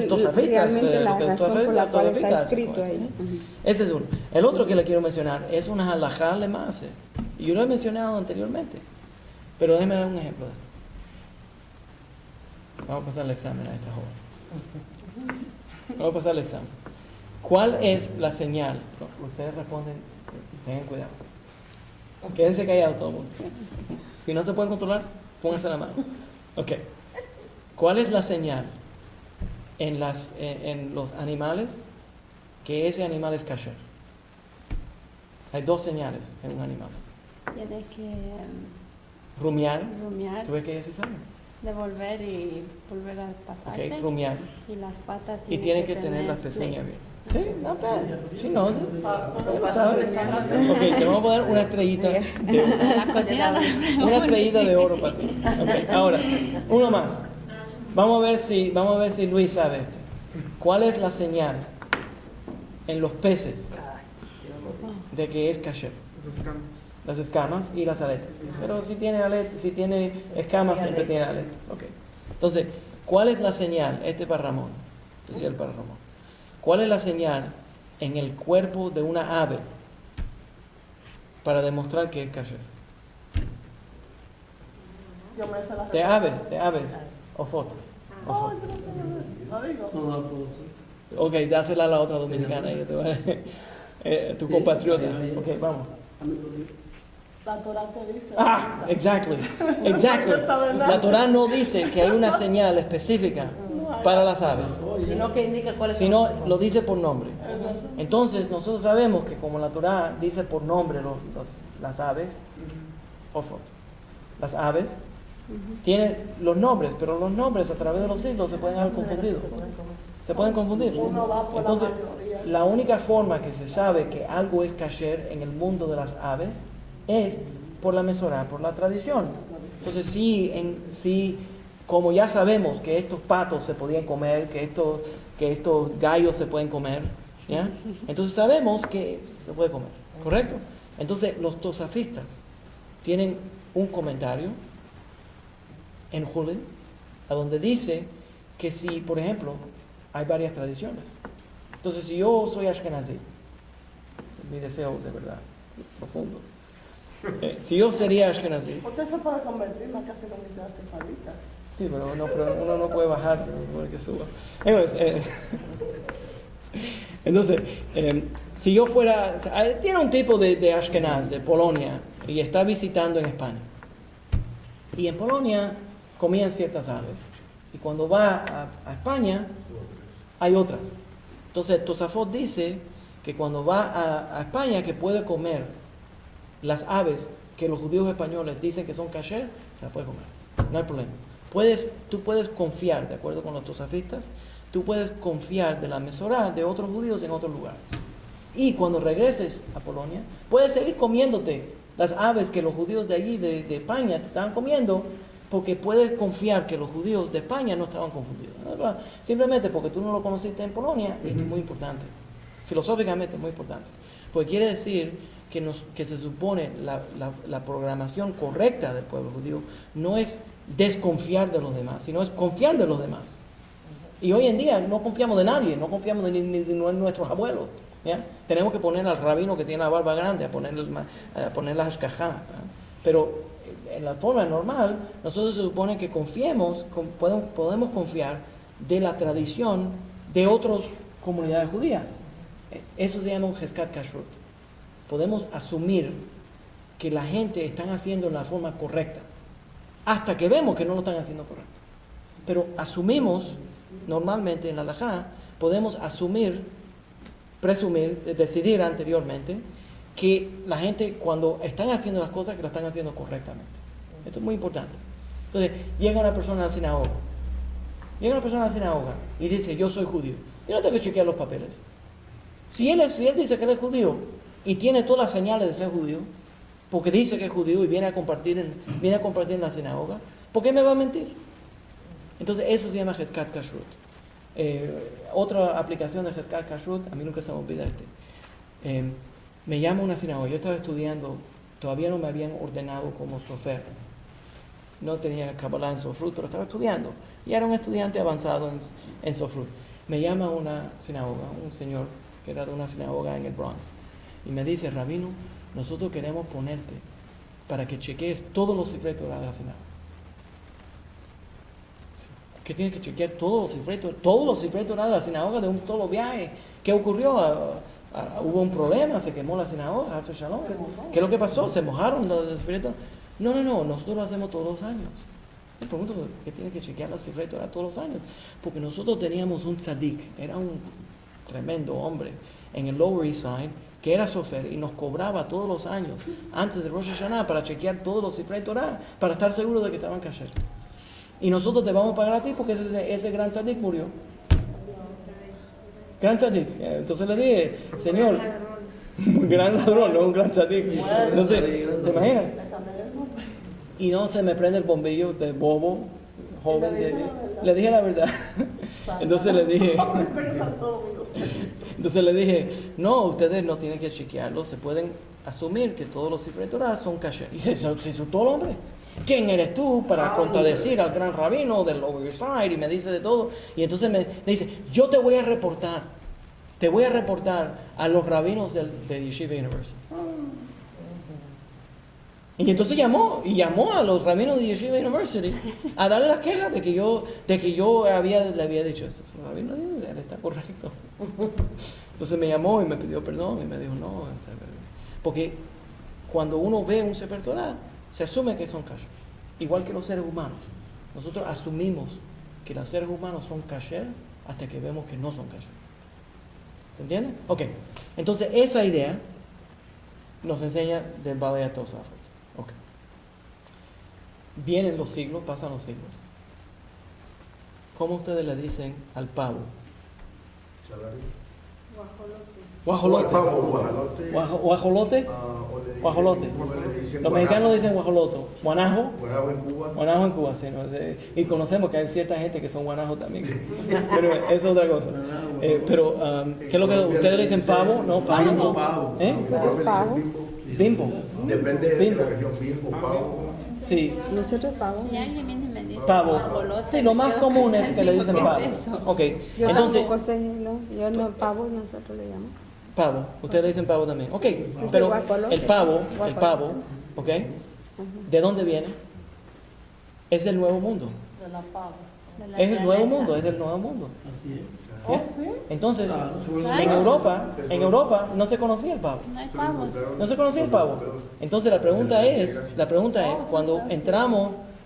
tosafistas, está escrito ahí. Ese es uno. El otro que le quiero mencionar es una halajá lemase, y yo lo he mencionado anteriormente, pero déjeme dar un ejemplo de esto. Vamos a pasar el examen a esta joven. Vamos a pasar el examen. ¿Cuál es la señal? Ustedes responden, tengan cuidado. Quédense callados todo el mundo. Si no se pueden controlar, pónganse la mano. Ok. ¿Cuál es la señal en los animales que ese animal es kasher? Hay dos señales en un animal. Tiene que Rumiar. ¿Tú ves que ella sí sabe? Devolver y volver a pasarse. Ok, rumiar. Y las patas Y tiene que tener las pezuñas bien. Sí, no, pero sí, no. Ok, te vamos a poner una estrellita de oro. Una estrellita de oro para ti. Okay, ahora, uno más. Vamos a ver si Luis sabe esto. ¿Cuál es la señal en los peces de que es kasher? Las escamas y las aletas. Pero si tiene escamas, siempre tiene aletas. Okay. Entonces, ¿cuál es la señal? Este para Ramón. Decía el para Ramón. ¿Cuál es la señal en el cuerpo de una ave para demostrar que es kasher? De aves, ozot. favor. No digo. No, no puedo. Ok, dásela a la otra dominicana. Ella te va tu compatriota. Ok, vamos. La Torah te dice. Exactly. La Torah no dice que hay una señal específica para las aves, Sino que indica cuál es sino lo dice por nombre. Entonces nosotros sabemos que como la Torah dice por nombre las aves, las aves tienen los nombres, pero los nombres a través de los siglos se pueden haber confundido. Se pueden confundir. Entonces, la única forma que se sabe que algo es kasher en el mundo de las aves es por la mesorá, por la tradición. Entonces, si como ya sabemos que estos patos se podían comer, que estos gallos se pueden comer, ¿ya? Entonces sabemos que se puede comer, ¿correcto? Entonces, los tosafistas tienen un comentario en Hulin, a donde dice que si, por ejemplo, hay varias tradiciones. Entonces, si yo soy ashkenazí, mi deseo de verdad, profundo, si yo sería ashkenazí, Usted se puede convertir más casi la mitad de cefalita. sí, pero uno no puede bajar porque suba. Entonces, si yo fuera, tiene un tipo de ashkenaz, de Polonia, y está visitando en España. Y en Polonia comían ciertas aves. Y cuando va a España, hay otras. Entonces, Tosafot dice que cuando va a España, que puede comer las aves que los judíos españoles dicen que son kasher, se las puede comer. No hay problema. Tú puedes confiar, de acuerdo con los tosafistas, tú puedes confiar de la mesorá de otros judíos en otros lugares. Y cuando regreses a Polonia, puedes seguir comiéndote las aves que los judíos de allí, de España, te estaban comiendo, porque puedes confiar que los judíos de España no estaban confundidos. ¿No? Simplemente porque tú no lo conociste en Polonia, y esto es muy importante. Filosóficamente es muy importante. Porque quiere decir que se supone la programación correcta del pueblo judío no es desconfiar de los demás, sino es confiar de los demás. Y hoy en día no confiamos de nadie, no confiamos ni de nuestros abuelos. ¿Ya? Tenemos que poner al rabino que tiene la barba grande a poner la hashkajá. Pero en la forma normal, nosotros se supone que confiemos, podemos confiar de la tradición de otras comunidades judías. Eso se llama un Heskat Kashrut. Podemos asumir que la gente está haciendo la forma correcta, hasta que vemos que no lo están haciendo correcto. Pero asumimos, normalmente en la halajá, podemos presumir, decidir anteriormente, que la gente cuando están haciendo las cosas, que las están haciendo correctamente. Esto es muy importante. Entonces, llega una persona a la sinagoga. Y dice, yo soy judío. Yo no tengo que chequear los papeles. Si él dice que él es judío y tiene todas las señales de ser judío, porque dice que es judío y viene a compartir en la sinagoga, ¿por qué me va a mentir? Entonces, eso se llama Heskat Kashrut. Otra aplicación de Heskat Kashrut, a mí nunca se me olvida me llama una sinagoga. Yo estaba estudiando, todavía no me habían ordenado como sofer. No tenía Kabbalah en Sofrut, pero estaba estudiando. Y era un estudiante avanzado en Sofrut. Me llama una sinagoga, un señor que era de una sinagoga en el Bronx. Y me dice, rabino, nosotros queremos ponerte para que chequees todos los cifres de la sinagoga. Que tienes que chequear todos los cifres de la sinagoga de un solo viaje. ¿Qué ocurrió? Hubo un problema, se quemó la sinagoga, ¿qué es lo que pasó? ¿Se mojaron los cifres? No, nosotros lo hacemos todos los años. Me pregunto, ¿por qué tienes que chequear la cifra todos los años? Porque nosotros teníamos un tzadik, era un tremendo hombre en el Lower East Side, que era sofer y nos cobraba todos los años, antes de Rosh Hashanah, para chequear todos los cifras Torah, para estar seguros de que estaban kasher. Y nosotros te vamos a pagar a ti porque ese gran tzadik murió. Gran tzadik. Entonces le dije, señor, un gran ladrón, no un gran tzadik. Entonces, ¿te imaginas? Y no se me prende el bombillo de bobo, joven. Le dije la verdad. Entonces le dije, no, ustedes no tienen que chequearlo, se pueden asumir que todos los cifres de Torah son kasher. Y se asustó el hombre. ¿Quién eres tú para contradecir al gran rabino del Lower Side? Y me dice de todo. Y entonces me dice, yo te voy a reportar a los rabinos de Yeshiva University. Y entonces llamó a los rabinos de Yeshiva University a darle las quejas de que yo le había dicho eso. Los rabinos dijeron, él está correcto. Entonces me llamó y me pidió perdón y me dijo, no, porque cuando uno ve un Sefer Torah, se asume que son kasher. Igual que los seres humanos. Nosotros asumimos que los seres humanos son kasher hasta que vemos que no son kasher. ¿Se entiende? Ok. Entonces esa idea nos enseña del Balei Tosafot. Ok. Vienen los siglos, pasan los siglos. ¿Cómo ustedes le dicen al pavo? Guajolote. Guajolote. Guajolote. Los mexicanos dicen guajoloto. Guanajo. Guanajo en Cuba, sí. ¿No? Y conocemos que hay cierta gente que son guanajos también. Pero eso es otra cosa. Pero, ¿qué es lo que ustedes le dicen? Pavo? No, pavo. ¿Eh? Bimbo. Depende de la región, bimbo, pavo. Sí. Nosotros pavo. Si alguien viene y me dice pavo. guajolote, Sí, lo más común es que le dicen pavo. Ok. Yo Entonces, tampoco sé, ¿no? Yo no, pavo nosotros le llamamos. pavo. Ustedes le dicen pavo también. Ok. Dice Pero guajolote. el pavo, ok. ¿De dónde viene? Es del Nuevo Mundo. De la pava. de la Es el Nuevo realeza. Mundo, es del Nuevo Mundo. Así es. ¿Oh, sí? Entonces, Claro. en Europa no se conocía el pavo. No hay pavos. No se conocía el pavo. Entonces la pregunta es,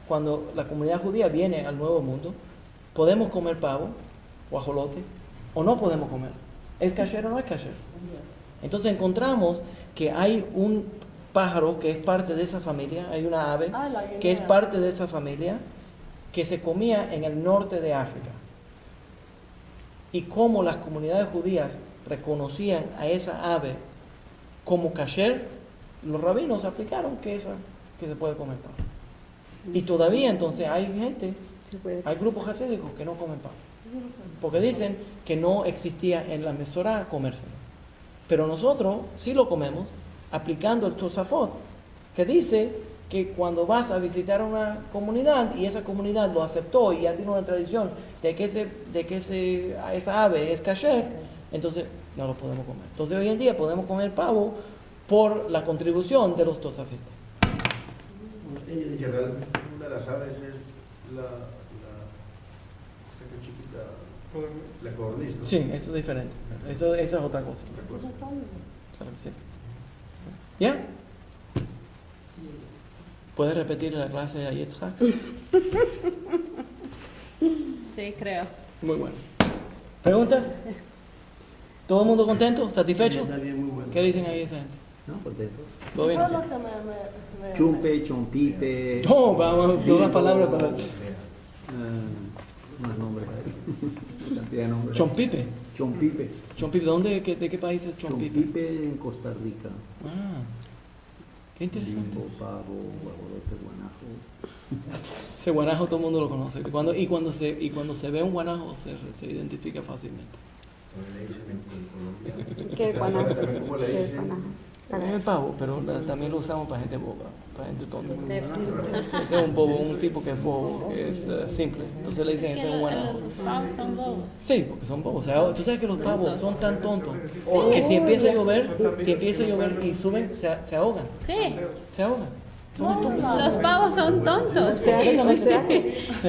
cuando la comunidad judía viene al Nuevo Mundo, ¿podemos comer pavo o ajolote o no podemos comer? ¿Es kasher o no es kasher? Entonces encontramos que hay un pájaro que es parte de esa familia, hay una ave que es parte de esa familia que se comía en el norte de África. Y como las comunidades judías reconocían a esa ave como kasher, los rabinos aplicaron que se puede comer pavo. Y todavía entonces hay grupos hasídicos que no comen pavo, porque dicen que no existía en la Mesorá comérselo. Pero nosotros sí lo comemos aplicando el Tosafot, que dice que cuando vas a visitar una comunidad y esa comunidad lo aceptó y ya tiene una tradición de que esa ave es kasher, entonces no lo podemos comer. Entonces hoy en día podemos comer pavo por la contribución de los Tosafot. Y realmente una de las aves es la chiquita, la codorniz, ¿no? Sí, eso es diferente. Eso es otra cosa. Claro que sí. ¿Ya? ¿Puedes repetir la clase de Yitzhak? Sí, creo. Muy bueno. ¿Preguntas? ¿Todo el mundo contento? ¿Satisfecho? Está bien, muy bueno. ¿Qué dicen ahí esa gente? No, contento. ¿Todo bien? Eso es lo que me Chumpe, chompipe. No, vamos, todas las palabras para... Más nombres ahí. Cantidad de nombres. Chompipe. Chompipe. Chompipe, ¿de qué país es Chompipe? Chompipe en Costa Rica. Ah, qué interesante. Bimbo, pavo, guajolote, guanajo. Ese guanajo todo el mundo lo conoce. Y cuando se ve un guanajo se identifica fácilmente. ¿Qué guanajo? ¿Cómo le ¿Qué dicen? guanajo? Es el pavo, pero también lo usamos para gente boba, para gente tonta. Ese es un bobo, un tipo que es bobo, que es simple. Entonces le dicen ese es un guanajo. Los pavos son bobos. Sí, porque son bobos. O sea, tú sabes que los pavos son tan tontos que si empieza a llover y suben, se ahogan. Sí, Se ahogan. Son estúpidos. los pavos son tontos. O sea que- Sí.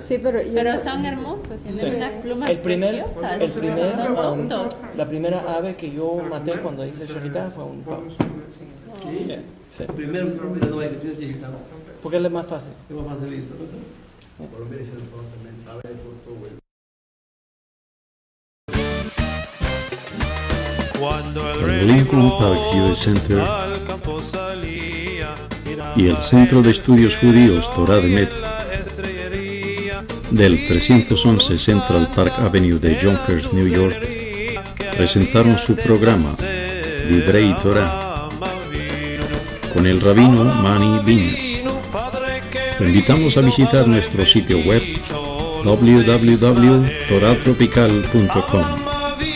sí, pero Pero son hermosos, tienen Sí. unas plumas La primera ave que yo maté cuando hice Shahitá fue un pavo. Sí. Primero, pero no hay que ser chiquitano. Porque él es más fácil. Es más facilito. Colombia dice el pavo también, ave de corto vuelo. El Lincoln Park Jewish Center y el Centro de Estudios Judíos Torah de Met del 311 Central Park Avenue de Yonkers, New York, presentaron su programa Divrei Torah con el rabino Mani Viñas. Te invitamos a visitar nuestro sitio web www.toratropical.com.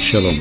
Shalom.